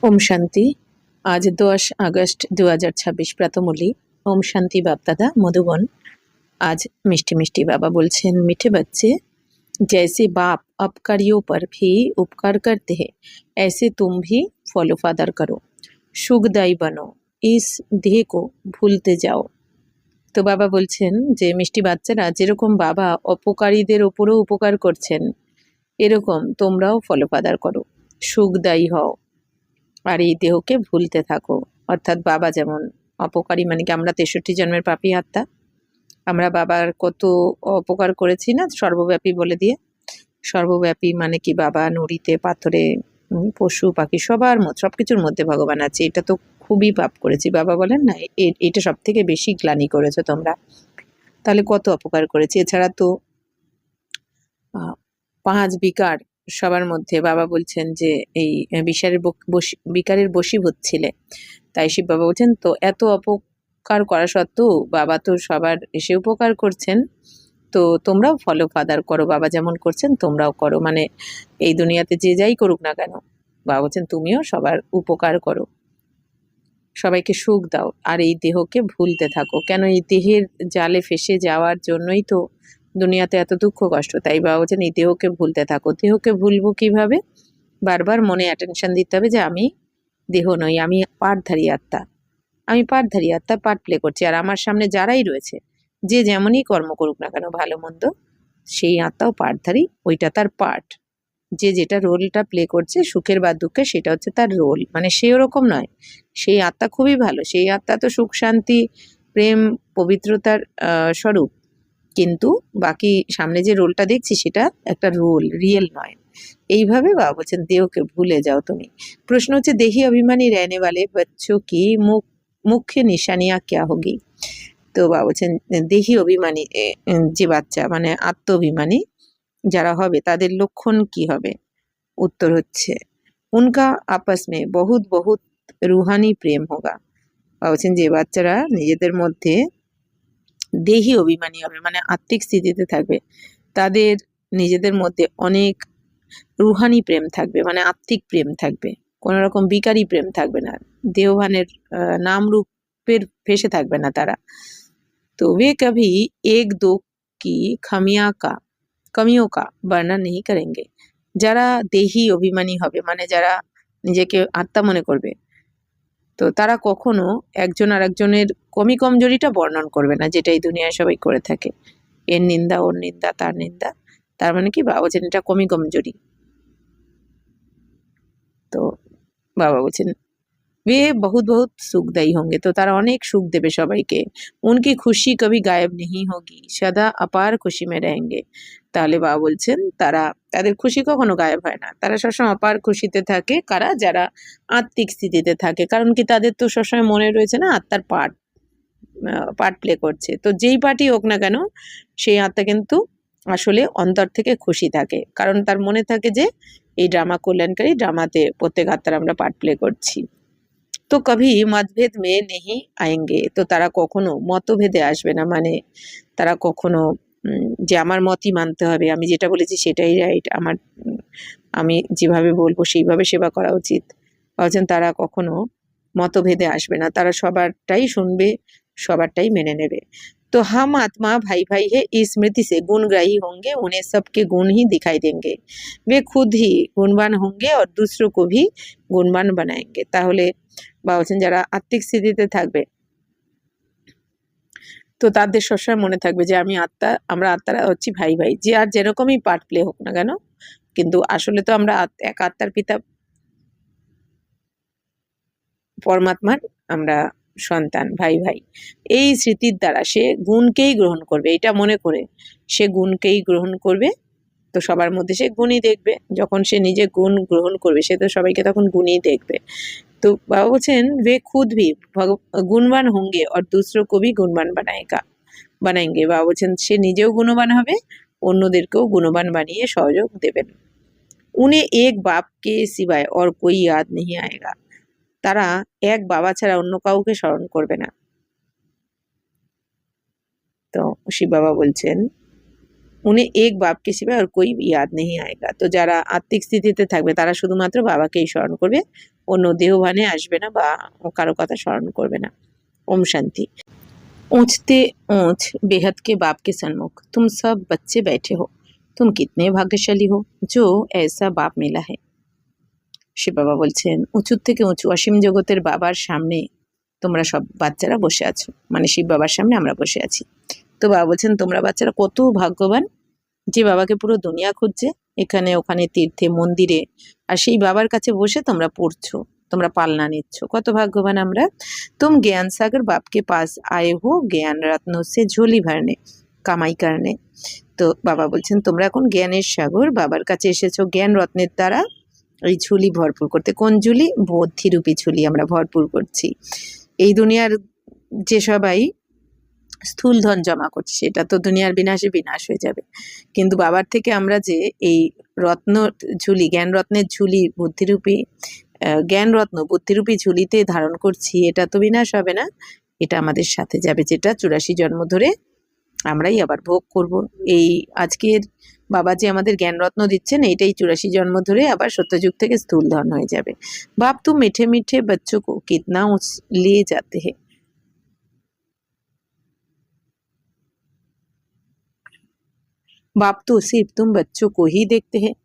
ओम शांति। आज 10 अगस्त 2026 प्रातमुली। ओम शांति बाप दादा मधुबन। आज मिष्टी मिष्टी बाबा बोलছেন, मीठे बच्चे, जैसे बाप अपकारियों पर भी उपकार करते हैं ऐसे तुम भी फॉलो फादर करो, সুখদায়ী बनो, इस देह को भूलते जाओ। তো বাবা বলছেন যে মিষ্টি বাচ্চারা যেরকম বাবা অপকারীদের ওপরও উপকার করছেন এরকম তোমরাও ফলো ফাদার করো, সুখদায়ী হও আর এই দেহকে ভুলতে থাকো। অর্থাৎ বাবা যেমন অপকারী, মানে কি আমরা 63 জন্মের পাপী আত্মা, আমরা বাবার কত অপকার করেছি না, সর্বব্যাপী বলে দিয়ে। সর্বব্যাপী মানে কি বাবা নুড়িতে পাথরে পশু পাখি সবার সবকিছুর মধ্যে ভগবান আছে। এটা তো খুবই পাপ করেছি। বাবা বলেন না এটা সব থেকে বেশি গ্লানি করেছো তোমরা। তাহলে কত অপকার করেছি। এছাড়া তো 5 বিকার সবার মধ্যে বাবা বলছেন যে এই বিকারের বশীভূত ছিলে। তাই শিব বাবা বলছেন তো এত অপকার করা সত্ত্বেও বাবা তো সবার এসে উপকার করছেন, তো তোমরাও ফলো ফাদার করো, বাবা যেমন করছেন তোমরাও করো। মানে এই দুনিয়াতে যে যাই করুক না কেন বাবা বলছেন তুমিও সবার উপকার করো, সবাইকে সুখ দাও আর এই দেহকে ভুলতে থাকো। কেন এই দেহের জালে ফেসে যাওয়ার জন্যই তো দুনিয়াতে এত দুঃখ কষ্ট। তাই বাবা বলছেন এই দেহকে ভুলতে থাকো। দেহকে ভুলবো কিভাবে? বারবার মনে অ্যাটেনশন দিতে হবে যে আমি দেহ নই, আমি পাঠধারী আত্মা, আমি পাঠধারী আত্মা, পার্ট প্লে করছি। আর আমার সামনে যারাই রয়েছে যে যেমনই কর্ম করুক না কেন ভালো মন্দ, সেই আত্মাও পাঠধারী, ওইটা তার পার্ট। যে যেটা রোলটা প্লে করছে সুখের বা দুঃখের সেটা হচ্ছে তার রোল। মানে সে ওরকম নয়, সেই আত্মা খুবই ভালো, সেই আত্মা তো সুখ শান্তি প্রেম পবিত্রতার স্বরূপ। কিন্তু বাকি সামনে যে রোলটা দেখছি সেটা একটা রোল, রিয়েল নয়। এইভাবে বাবা বলছেন দেহকে ভুলে যাও তুমি। প্রশ্ন হচ্ছে দেহি অভিমানী रहने वाले बच्चों की मुख्य निशानियां क्या होगी। তো বাবা বলছেন দেহি অভিমানী যে বাচ্চা মানে আত্ম অভিমানী যারা হবে তাদের লক্ষণ কি হবে। উত্তর হচ্ছে উনকা আপস মে বহুত বহুত রুহানি প্রেম হোগা। বাবা বলছেন যে বাচ্চারা নিজেদের মধ্যে দেহি অভিমানী হবে মানে আত্মিক স্থিতিতে থাকবে, তাদের নিজেদের মধ্যে অনেক রুহানি প্রেম থাকবে, মানে আত্মিক প্রেম থাকবে, কোন রকম বিকারী প্রেম থাকবে না, দেহভানের নাম রূপের ফেসে থাকবে না তারা। তো वे कभी एक दो की कमियों का वर्णन नहीं करेंगे। যারা দেহি অভিমানী হবে মানে যারা নিজেকে আত্মা মনে করবে, তো তারা কখনো একজন আর একজনের কমজোরিটা বর্ণন করবে না, যেটা এই দুনিয়ায় সবাই করে থাকে। এর নিন্দা, ওর নিন্দা, তার নিন্দা। তার মানে কি বাবা বলছেন এটা কমজোরি। তো বাবা বলছেন वे बहुत बहुत सुखदायी होंगे, তো তারা অনেক সুখ দেবে সবাইকে। उनकी खुशी कभी गायब नहीं होगी, सदा अपार खुशी में रहेंगे। তাহলে বাবা বলছেন তারা তাদের খুশি কখনো গায়েব হয় না, তারা সবসময় অপার খুশিতে থাকে। কারা? যারা আত্মিক স্থিতিতে থাকে। কারণ কি তাদের তো সবসময় মনে রয়েছে না আত্মার পার্ট প্লে করছে। তো যেই পার্টই হোক না কেন সেই আত্মা কিন্তু আসলে অন্তর থেকে খুশি থাকে, কারণ তার মনে থাকে যে এই ড্রামা কল্যাণকারী ড্রামাতে প্রত্যেক আত্মার আমরা পার্ট প্লে করছি। তো কভি মতভেদ মে নেহি আয়েঙ্গে, তো তারা কখনো মতভেদে আসবে না, মানে তারা কখনো যে আমার মতই মানতে হবে, আমি যেটা বলেছি সেটাই রাইট, আমি যেভাবে বলবো সেইভাবে সেবা করা উচিত, বলছেন তারা কখনো মতভেদে আসবে না, তারা সবারটাই শুনবে, সবারটাই মেনে নেবে। तो हम आत्मा भाई भाई है इस स्मृति से गुणग्राही होंगे, उन्हें सबके गुण ही दिखाई देंगे, वे खुद ही गुणवान होंगे और दूसरों को भी गुणवान बनाएंगे। তাহলে বা বলছেন যারা আত্মিক স্থিতিতে থাকবে তো তাদের সবসময় মনে থাকবে যে আমি আত্মা, আমরা আত্মারা হচ্ছি ভাই ভাই, যে আর যেরকমই পার্ট প্লে হোক না কেন, কিন্তু আসলে তো আমরা এক আত্মার পিতা পরমাত্মার আমরা সন্তান, ভাই ভাই। এই স্মৃতির দ্বারা সে গুণকেই গ্রহণ করবে, এটা মনে করে সে গুণকেই গ্রহণ করবে। তো সবার মধ্যে সে গুণই দেখবে, যখন সে নিজে গুণ গ্রহণ করবে সে তো সবাইকে তখন গুণই দেখবে। तो बाबा बोलছেন वे खुद भी गुणवान होंगे और दूसरों को भी गुणवान बनाएंगे। বাবা বলছেন সে নিজেও গুণবান হবে, অন্যদেরকেও গুণবান বানিয়ে সহযোগ দেবেন। उन्हें एक बाप के सिवाय और कोई याद नहीं आएगा, তারা এক বাবা ছাড়া অন্য কাউকে স্মরণ করবে না। তো শিব বাবা বলছেন উনি এক বাপকে সিवाय আর कोई याद नहीं आएगा। তো যারা আত্মিক স্থিতিতে থাকবে তারা শুধুমাত্র বাবাকেই স্মরণ করবে, অন্য দেহভানে আসবে না বা কারো কথা স্মরণ করবে না। ओम शांति। ऊंचते ऊंच बेहद के बाप के सन्मुख तुम सब बच्चे बैठे हो। तुम कितने भाग्यशाली हो जो ऐसा बाप मिला है। শিব বাবা বলছেন, উঁচু থেকে উঁচু অসীম জগতের বাবার সামনে তোমরা সব বাচ্চারা বসে আছো, মানে শিব বাবার সামনে আমরা বসে আছি। তো বাবা বলছেন, তোমরা বাচ্চারা কত ভাগ্যবান যে বাবাকে পুরো দুনিয়া খুঁজছে, এখানে ওখানে তীর্থে মন্দিরে, আর সেই বাবার কাছে বসে তোমরা পড়ছো, তোমরা পালনা নিচ্ছ, কত ভাগ্যবান আমরা। तुम ज्ञान सागर बाप के पास आए हो ज्ञान रत्नों से झोली भरने কামাই करने। তো বাবা বলছেন, তোমরা এখন জ্ঞানের সাগর বাবার কাছে এসেছো জ্ঞান রত্নের দ্বারা এই ঝুলি ভরপুর করতে। কোন ঝুলি? বুদ্ধিরূপী ঝুলি আমরা ভরপুর করছি। এই দুনিয়ার যে সবাই স্থূল ধন জমা করছে সেটা তো দুনিয়ার বিনাশে বিনাশ হয়ে যাবে, কিন্তু বাবার থেকে আমরা যে এই রত্ন ঝুলি, জ্ঞান রত্নের ঝুলি, বুদ্ধিরূপী জ্ঞান রত্ন বুদ্ধিরূপী ঝুলিতে ধারণ করছি, এটা তো বিনাশ হবে না, এটা আমাদের সাথে যাবে, যেটা 84 জন্ম ধরে আমরাই আবার ভোগ করব। এই আজকের বাবা যে আমাদের জ্ঞান রত্ন দিচ্ছেন, এইটাই 84 জন্ম ধরে আবার সত্যযুগ থেকে স্থূল ধন হয়ে যাবে। বাপ তো মিঠে মিঠে बच्चों को कितना लिए जाते हैं। बाप तो सिर्फ तुम बच्चों को ही देखते हैं,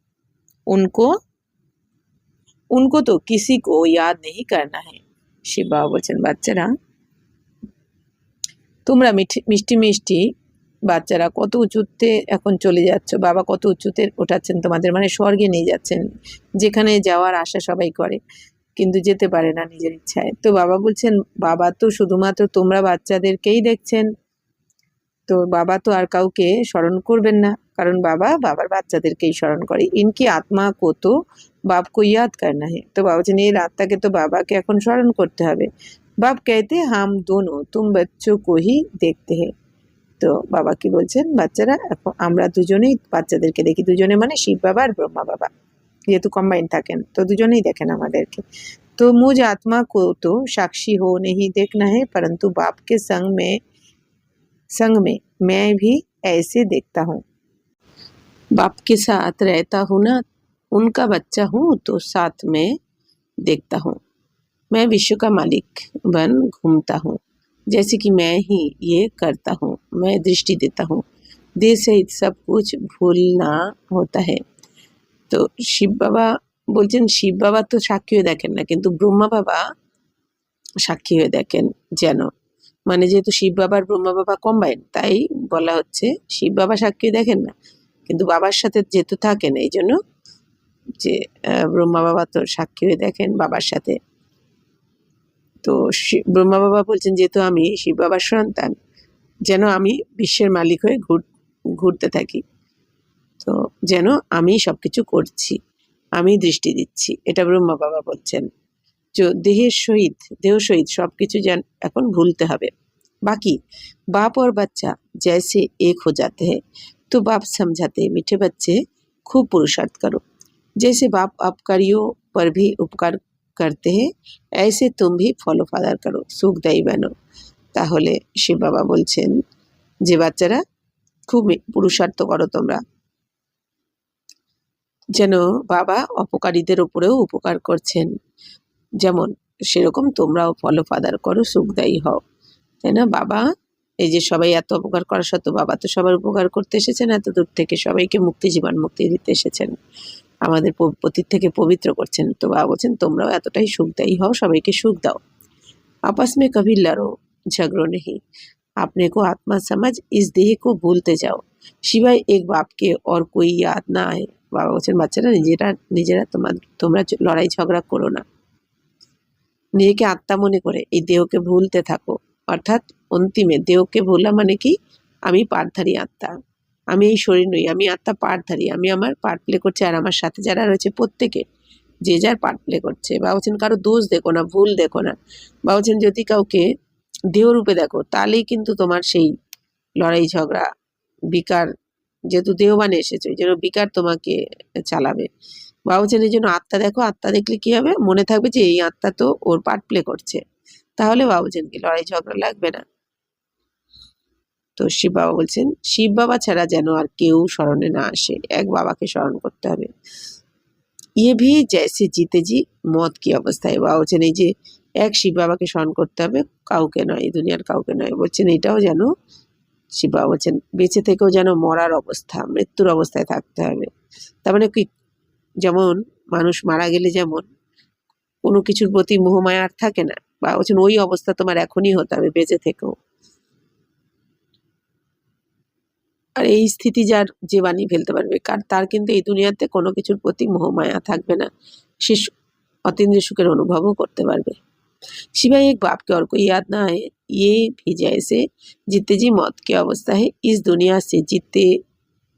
उनको उनको तो किसी को याद नहीं करना है। শিব বাবা বলছেন, বাচ্চারা তোমরা মিষ্টি মিষ্টি বাচ্চারা কত উঁচুতে এখন চলে যাচ্ছ, বাবা কত উঁচুতে ওঠাচ্ছেন তোমাদের, মানে স্বর্গে নিয়ে যাচ্ছেন, যেখানে যাওয়ার আশা সবাই করে কিন্তু যেতে পারে না নিজের ইচ্ছায়। তো বাবা বলছেন, বাবা তো শুধুমাত্র তোমরা বাচ্চাদেরকেই দেখছেন, তো বাবা তো আর কাউকে স্মরণ করবেন না, কারণ বাবা বাবার বাচ্চাদেরকেই স্মরণ করে। ইনকি আত্মা কো তো বাপ কো ইয়াদ করনা হে। তো বাবা বলছেন, এর আত্মাকে তো বাবাকে এখন স্মরণ করতে হবে। বাপ कहते हम दोनों तुम बच्चों को ही देखते हैं। তো বাবা কি বলছেন, বাচ্চারা এখন আমরা দুজনেই বাচ্চাদেরকে দেখি, দুজনে মানে শিব বাবা আর ব্রহ্মা বাবা যেহেতু কম্বাইন থাকেন, তো দুজনেই দেখেন আমাদেরকে। তো मुझ आत्मा को तो साक्षी हो नहीं देखना है, परंतु बाप के संग में मैं भी ऐसे देखता हूँ। बाप के साथ रहता हूँ ना, उनका बच्चा हूँ तो साथ में देखता हूँ। मैं विश्व का मालिक बन घूमता हूँ, जैसे कि मैं ही ये करता हूँ। मैं दृष्टि देता हूँ, देह सहित सब कुछ भूलना होता है। তো শিব বাবা বলছেন, শিব বাবা তো সাক্ষী হয়ে দেখেন না, কিন্তু ব্রহ্মা বাবা সাক্ষী হয়ে দেখেন। যেন মানে যেহেতু শিব বাবার ব্রহ্মা বাবা কম্বাইন, তাই বলা হচ্ছে শিব বাবা সাক্ষী দেখেন না, কিন্তু বাবার সাথে যেহেতু থাকেন, এই জন্য যে ব্রহ্মা বাবা তো সাক্ষী হয়ে দেখেন বাবার সাথে। তো ব্রহ্মা বাবা বলছেন, যেহেতু আমি শিব বাবার সন্তান, যেন আমি বিশ্বের মালিক হয়ে ঘুরতে থাকি, তো যেন আমি সবকিছু করছি, আমি দৃষ্টি দিচ্ছি, এটা ব্রহ্মা বাবা বলছেন। দেহের সহিত দেহ সহিত সবকিছু যেন এখন ভুলতে হবে। बाकी बाप और बच्चा जैसे एक हो जाते हैं, तो बाप समझाते हैं, मीठे बच्चे खूब पुरुषार्थ करो, जैसे बाप अपकारियों पर भी उपकार करते हैं ऐसे तुम भी फॉलो फादर करो, सुखदायी बनो। তাহলে শিব বাবা বলছেন যে বাচ্চারা খুব পুরুষার্থ করো তোমরা, যেন বাবা অপকারীদের উপরেও উপকার করছেন, যেমন সেরকম তোমরাও ফলো ফাদার করো, সুখদায়ী হও, তাই না? বাবা এই যে সবাই এত উপকার করা সত্ত্বেও বাবা তো সবার উপকার করতে এসেছেন, এত দূর থেকে সবাইকে মুক্তি, জীবন মুক্তি দিতে এসেছেন, আমাদের পতির থেকে পবিত্র করছেন। তো বাবা বলছেন, তোমরাও এতটাই সুখদায়ী হও, সবাইকে সুখ দাও। आपस में कभी लड़ो झगड़ो नहीं, अपने को आत्मा समझ इस देह को भूलते जाओ, सिवाय एक बाप के और कोई याद ना आए। বাবা বলছেন, বাচ্চারা নিজেরা তোমরা লড়াই ঝগড়া করো না, নিজেকে আত্মা মনে করে এই দেহকে ভুলতে থাকো। অর্থাৎ অন্তিমে দেহকে ভোলা মানে কি, আমি পার্টধারী আত্মা, আমি এই শরীর নই, আমি আত্মা পার্টধারী, আমি আমার পার্ট প্লে করছি, আর আমার সাথে যারা রয়েছে প্রত্যেকে যে যার পার্ট প্লে করছে। বাবা বলছেন, কারো দোষ দেখো না, ভুল দেখো না। বাবা বলছেন, যদি কাউকে দেহরূপে দেখো তাহলেই কিন্তু তোমার সেই লড়াই ঝগড়া বিকার, যেহেতু দেহবানে এসেছে ওই জন্য বিকার তোমাকে চালাবে। বাবা বলছেন, এই জন্য আত্মা দেখো, আত্মা দেখলে কি হবে, মনে থাকবে যে এই আত্মা তো ওর পার্ট প্লে করছে, তাহলে বাবা বলছেন কি লড়াই ঝগড়া লাগবে না। তো শিব বাবা বলছেন শিব বাবা ছাড়া যেন আর কেউ স্মরণে না আসে, এক বাবাকে স্মরণ করতে হবে। ইয়ে ভি জैसे जीते जी মত কি অবস্থায়, বাবা বলছেন এই যে এক শিব বাবাকে স্মরণ করতে হবে, কাউকে নয়, এই দুনিয়ার কাউকে নয়। বলছেন এটাও যেন শিব বাবা বলছেন বেঁচে থেকেও যেন মরার অবস্থা, মৃত্যুর অবস্থায় থাকতে হবে। তার মানে কি, যেমন মানুষ মারা গেলে যেমন কোনো কিছুর প্রতি মোহমায়া আর থাকে না, বা বলছেন ওই অবস্থা তোমার এখনই হতে হবে বেঁচে থেকেও। আর এই স্থিতি যার, যে বানিয়ে ফেলতে পারবে, তার কিন্তু এই দুনিয়াতে কোনো কিছুর প্রতি মোহমায়া থাকবে না, সে অতীন্দ্রিয় সুখের অনুভবও করতে পারবে। सिवाय एक बाप के और कोई याद ना आए, ये भी जैसे जीते जी मौत की अवस्था है, इस दुनिया से जीते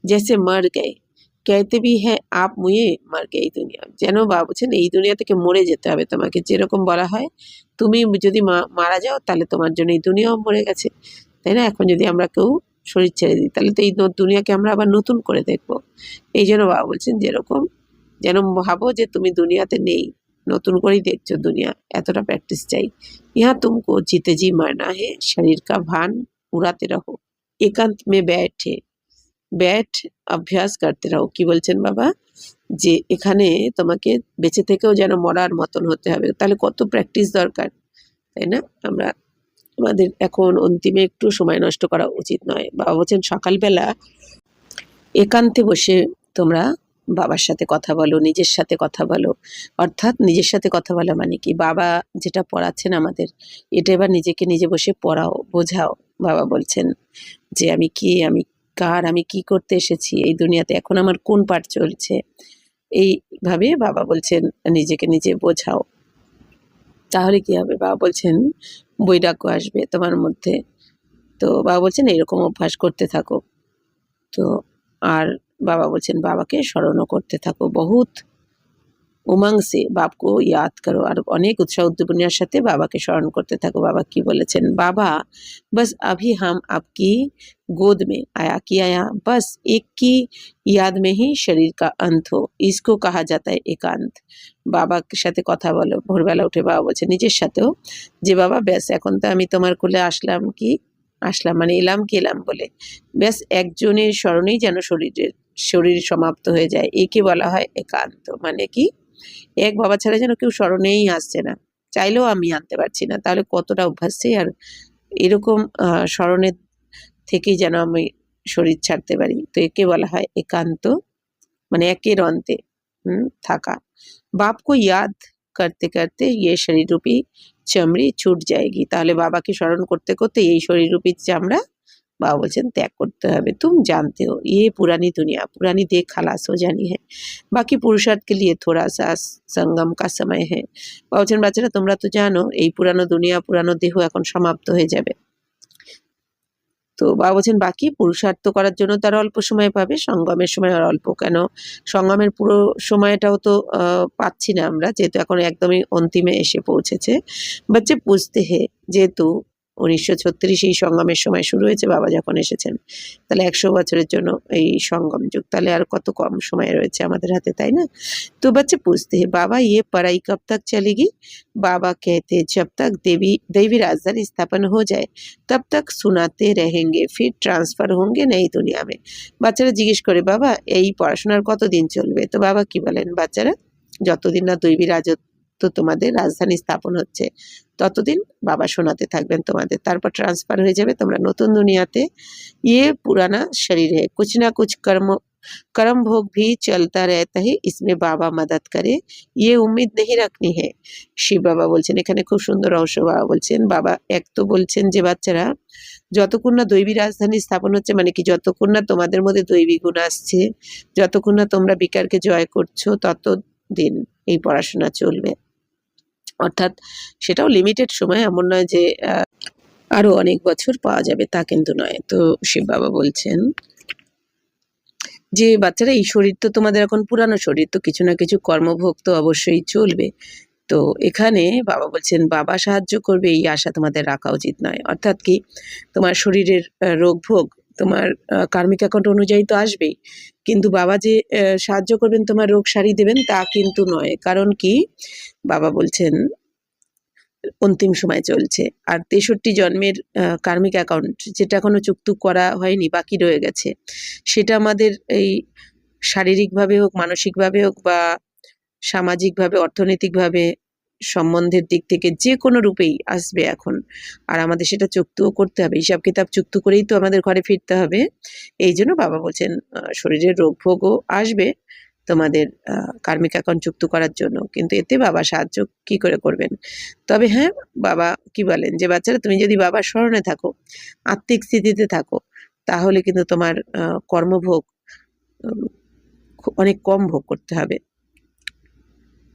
जैसे मर गए, कहते भी है आप मुए मर गए এই দুনিয়া। যেন বাবা বলছেন এই দুনিয়া থেকে মরে যেতে হবে তোমাকে, যেরকম বলা হয় তুমি যদি মারা যাও তাহলে তোমার জন্য এই দুনিয়াও মরে গেছে, তাই না? এখন যদি আমরা কেউ শরীর ছেড়ে দিই তাহলে তো এই দুনিয়াকে আমরা আবার নতুন করে দেখবো। এই জন্য বাবা বলছেন যেরকম, যেন ভাবো যে তুমি দুনিয়াতে নেই, নতুন করেই দেখছো দুনিয়া, এতটা প্র্যাকটিস চাই। यहाँ तुमको जीते जी मरना है, शरीर का भान उड़ाते रहो, एकांत में बैठे बैठ অভ্যাস করতে রাও। কি বলছেন বাবা, যে এখানে তোমাকে বেঁচে থেকেও যেন মরার মতন হতে হবে, তাহলে কত প্র্যাকটিস দরকার, তাই না? আমরা আমাদের এখন অন্তিমে একটু সময় নষ্ট করা উচিত নয়। বাবা বলছেন সকালবেলা একান্তে বসে তোমরা বাবার সাথে কথা বলো, নিজের সাথে কথা বলো। অর্থাৎ নিজের সাথে কথা বলা মানে কি, বাবা যেটা পড়াচ্ছেন আমাদের এটা এবার নিজেকে নিজে বসে পড়াও, বোঝাও। বাবা বলছেন যে আমি কি, আমি কার, আমি কি করতে এসেছি এই দুনিয়াতে, এখন আমার কোন পাঠ চলছে, এইভাবে বাবা বলছেন নিজেকে নিজে বোঝাও। তাহলে কি হবে, বাবা বলছেন বৈরাগ্য আসবে তোমার মধ্যে। তো বাবা বলছেন এরকম অভ্যাস করতে থাকো। তো আর বাবা বলছেন বাবাকে স্মরণও করতে থাকো, বহুত উমंग से बाप को याद करो, আর অনেক উৎসাহ উদ্দীপনার সাথে বাবাকে স্মরণ করতে থাকো। বাবা কি বলেছেন, বাবা बस अभी हम आपकी गोद में आया कि आया, बस एक की याद में ही शरीर का अंत हो, इसको कहा जाता है एकांत। বাবার সাথে কথা বলো, ভোরবেলা উঠে বাবা বলছে নিজের সাথেও যে বাবা ব্যাস এখন তো আমি তোমার কোলে আসলাম, কি আসলাম মানে এলাম কি এলাম বলে, ব্যাস একজনের স্মরণেই যেন শরীর সমাপ্ত হয়ে যায়, একে বলা হয় একান্ত। মানে কি, এক বাবা ছাড়া যেন কেউ স্মরণেই আসছে না, চাইলেও আমি আনতে পারছি না, তাহলে কতটা অভ্যাস চাই। আর এরকম স্মরণের থেকেই যেন আমি শরীর ছাড়তে পারি, তো একে বলা হয় একান্ত, মানে একের অন্তে থাকা। বাপ কো ইয়াদ করতে করতে ইয়ে শরীর রূপী চামড়ি ছুট যায়গি, তাহলে বাবাকে স্মরণ করতে করতে এই শরীর রূপী চামড়া बाबा बोलছেন ত্যাগ করতে হবে। तुम जानते हो ये पुरानी दुनिया पुरानी देह खलास हो जानी है, बाकी पुरुषार्थ के लिए थोड़ा सा संगम का समय है। বাবা বলছেন বাচ্চারা তোমরা তো জানো এই পুরানো দুনিয়া পুরানো দেহ এখন সমাপ্ত হয়ে যাবে, তো বাবা বলছেন বাকি পুরুষার্থ করার জন্য তারা অল্প সময় পাবে, সঙ্গমের সময় আর অল্প কেন, সঙ্গমের পুরো সময়টাও তো পাচ্ছি না আমরা, যেহেতু এখন একদমই অন্তিমে এসে পৌঁছেছে। বাচ্চা বুঝতে হে, যেহেতু 1936 এই সঙ্গমের সময় শুরু হয়েছে, বাবা যখন এসেছেন, তাহলে 100 বছরের জন্য এই সঙ্গম যুগ, তাহলে আর কত কম সময় রয়েছে আমাদের হাতে, তাই না? তো बच्चे पूछते हैं बाबा ये पढ़ाई कब तक चलेगी, बाबा कहते हैं जब तक दैवी राजधानी स्थापन हो जाए तब तक सुनाते रहेंगे, फिर ट्रांसफर होंगे नई दुनिया में। বাচ্চারা জিজ্ঞেস করে বাবা এই পড়াশোনার কতদিন চলবে, তো বাবা কি বলেন, বাচ্চারা যতদিন না দৈবী রাজত্ব তোমাদের রাজধানী স্থাপন হচ্ছে ততদিন বাবা শোনাতে থাকবেন তোমাদের, তারপর ট্রান্সফার হয়ে যাবে তোমরা নতুন দুনিয়াতে। ये पुराना शरीर है, कुछ ना कुछ कर्म भोग भी चलता रहता है, इसमें बाबा मदद करे ये उम्मीद नहीं रखनी है। শিব বাবা বলছেন এখানে খুব সুন্দর রহস্য। বাবা বলছেন, বাবা এক তো বলছেন যে বাচ্চারা যতক্ষণ না দৈবী রাজধানী স্থাপন হচ্ছে, মানে কি যতক্ষণ না তোমাদের মধ্যে দৈবী গুণ আসছে, যতক্ষণ না তোমরা বিকারকে জয় করছো ততদিন এই পড়াশোনা চলবে। অর্থাৎ সেটাও লিমিটেড সময়, এমন নয় যে আরো অনেক বছর পাওয়া যাবে, তা কিন্তু নয়। তো শিব বাবা বলছেন যে বাচ্চারা এই শরীর তো তোমাদের এখন পুরানো শরীর, তো কিছু না কিছু কর্মভোগ তো অবশ্যই চলবে। তো এখানে বাবা বলছেন বাবা সাহায্য করবে এই আশা তোমাদের রাখা উচিত নয়। অর্থাৎ কি, তোমার শরীরের রোগ ভোগ তোমার কার্মিক অ্যাকাউন্ট অনুযায়ী তো আসবেই, কিন্তু বাবা যে সাহায্য করবেন তোমার রোগ সারিয়ে দেবেন তা কিন্তু নয়। কারণ কি, বাবা বলছেন অন্তিম সময় চলছে। আর ৬৩ জন্মের কার্মিক অ্যাকাউন্ট যেটা এখনো চুক্ত করা হয়নি, বাকি রয়ে গেছে, সেটা আমাদের এই শারীরিকভাবে হোক, মানসিকভাবে হোক বা সামাজিকভাবে, অর্থনৈতিকভাবে, সম্বন্ধের দিক থেকে যে কোনো রূপেই আসবে এখন। আর আমাদের সেটা চুক্তও করতে হবে। হিসাব কিতাব চুক্ত করেই তো আমাদের ঘরে ফিরতে হবে। এইজন্য বাবা বলছেন শরীরের রোগ ভোগও আসবে তোমাদের কার্মিক অ্যাকাউন্ট চুক্ত করার জন্য। কিন্তু এতে বাবা সাহায্য কি করে করবেন? তবে হ্যাঁ, বাবা কি বলেন যে, "বাচ্চারা তুমি যদি বাবার স্মরণে থাকো, আত্মিক স্থিতিতে থাকো, তাহলে কিন্তু তোমার কর্মভোগ উম অনেক কম ভোগ করতে হবে।"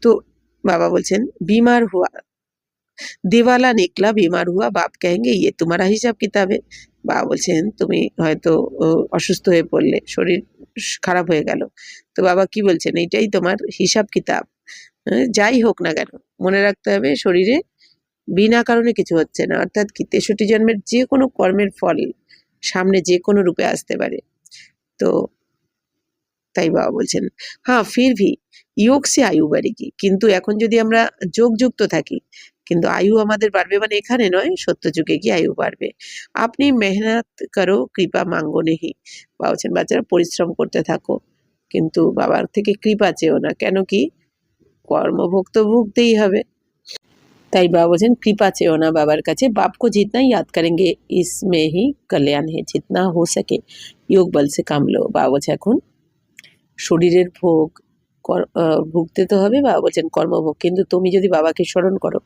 তো বাবা বলছেন, "बीमार हुआ, দিওয়ালা নিকলা, বিমার হুয়া, বাপ কহেঙ্গে ইয়ে তুমারা হিসাব কিতাবে।" বাবা বলছেন, তুমি হয়তো অসুস্থ হয়ে পড়লে, শরীর খারাপ হয়ে গেল, তো বাবা কি বলছেন, এইটাই তোমার হিসাব কিতাব। যাই হোক না কেন, মনে রাখতে হবে শরীরে বিনা কারণে কিছু হচ্ছে না। অর্থাৎ কি ৬৩ জন্মের যে কোনো কর্মের ফল সামনে যে কোনো রূপে আসতে পারে। তো তাই বাবা বলছেন, হ্যাঁ ফির ভি যোগ সে আয়ু বাড়েগি। কিন্তু এখন যদি আমরা যোগযুক্ত থাকি, কিন্তু আয়ু আমাদের বাড়বে, মানে এখানে নয়, সত্য যুগে গিয়ে আয়ু বাড়বে। আপনি মেহনত করো, কৃপা মাঙ্গো নেহি। বাবা বলছেন, বাচ্চারা পরিশ্রম করতে থাকো, কিন্তু বাবার থেকে কৃপা চেও না। কেন কি? কর্মভোগ তো ভুগতেই হবে। তাই বাবা বলছেন, কৃপা চেও না বাবার কাছে। বাপ কো জিतना याद करेंगे इसमें ही कल्याण है, जितना हो सके योग बल से काम लो। বাবা বলছে এখন শরীরের ভোগ ভুগতে তো হবে। বাবা বলছেন কর্মভোগ, কিন্তু তুমি যদি বাবাকে স্মরণ করো,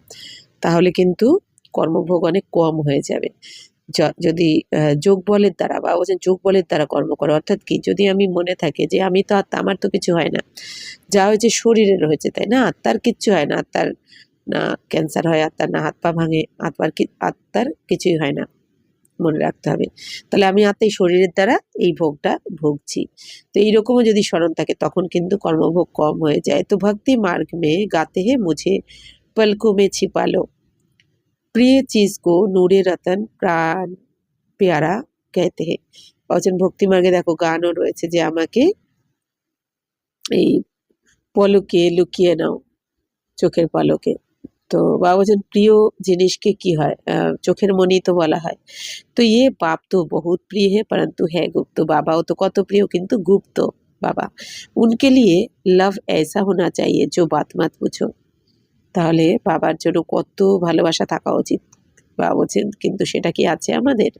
তাহলে কিন্তু কর্মভোগ অনেক কম হয়ে যাবে। যদি যোগ বলের দ্বারা, বাবা বলছেন যোগ বলের দ্বারা কর্ম করো। অর্থাৎ কি? যদি আমি মনে থাকে যে আমি তো আত্মা, আমার তো কিছু হয় না, যা হয়েছে শরীরের হয়েছে, তাই না? আত্মার কিচ্ছু হয় না। আত্মার না ক্যান্সার হয়, আত্মার না হাত পা ভাঙে, আত্মার কিছুই হয় না, মনে রাখতে হবে। তাহলে আমি আত্মাই শরীরের দ্বারা এই ভোগটা ভুগছি। তো এইরকমও যদি স্মরণ থাকে, তখন কিন্তু কর্মভোগ কম হয়ে যায়। তো ভক্তি মার্গ মে গাতে হে মুঝে পলকো মে ছিপা লো, প্রিয় চিজ কো নূরে রতন প্রাণ পেয়ারা कहते हैं। বলছেন ভক্তি মার্গে দেখো গানও রয়েছে যে আমাকে এই পলকে লুকিয়ে নাও, চোখের পলকে। তো বাবা বলছেন প্রিয় জিনিসকে কি হয়? চোখের মনি তো বলা হয়। তো ইয়ে বাপ তো বহুত প্রিয় হে পরন্তু হ্যাঁ গুপ্ত। বাবাও তো কত প্রিয়, কিন্তু গুপ্ত বাবা। উনকে লিয়ে লাভ ऐसा होना चाहिए जो बात मत पूछो। তাহলে বাবার জন্য কত ভালোবাসা থাকা উচিত। বাবা বলছেন কিন্তু সেটা কি আছে আমাদের?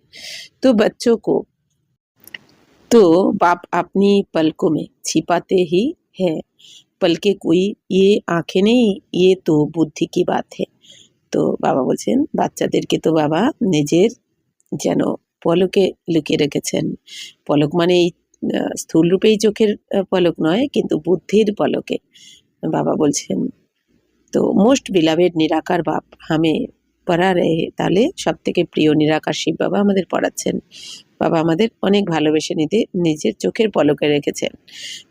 তো बच्चों को तो बाप अपनी पलकों में छिपाते ही है। पलके कोई ये आंखें नहीं, ये तो बुद्धि की बात है। তো বাবা বলছেন বাচ্চাদেরকে তো বাবা নিজের যেন পলকে লুকিয়ে রেখেছেন। পলক মানে এই স্থূল রূপেই চোখের পলক নয়, কিন্তু বুদ্ধির পলকে। বাবা বলছেন, তো মোস্ট বিলাভেড নিরাকার বাপ হামে পড়া রহে। তাহলে সব থেকে প্রিয় নিরাকার শিব বাবা আমাদের পড়াচ্ছেন। বাবা আমাদের অনেক ভালোবেসে নিজের চোখের পলকে রেখেছেন।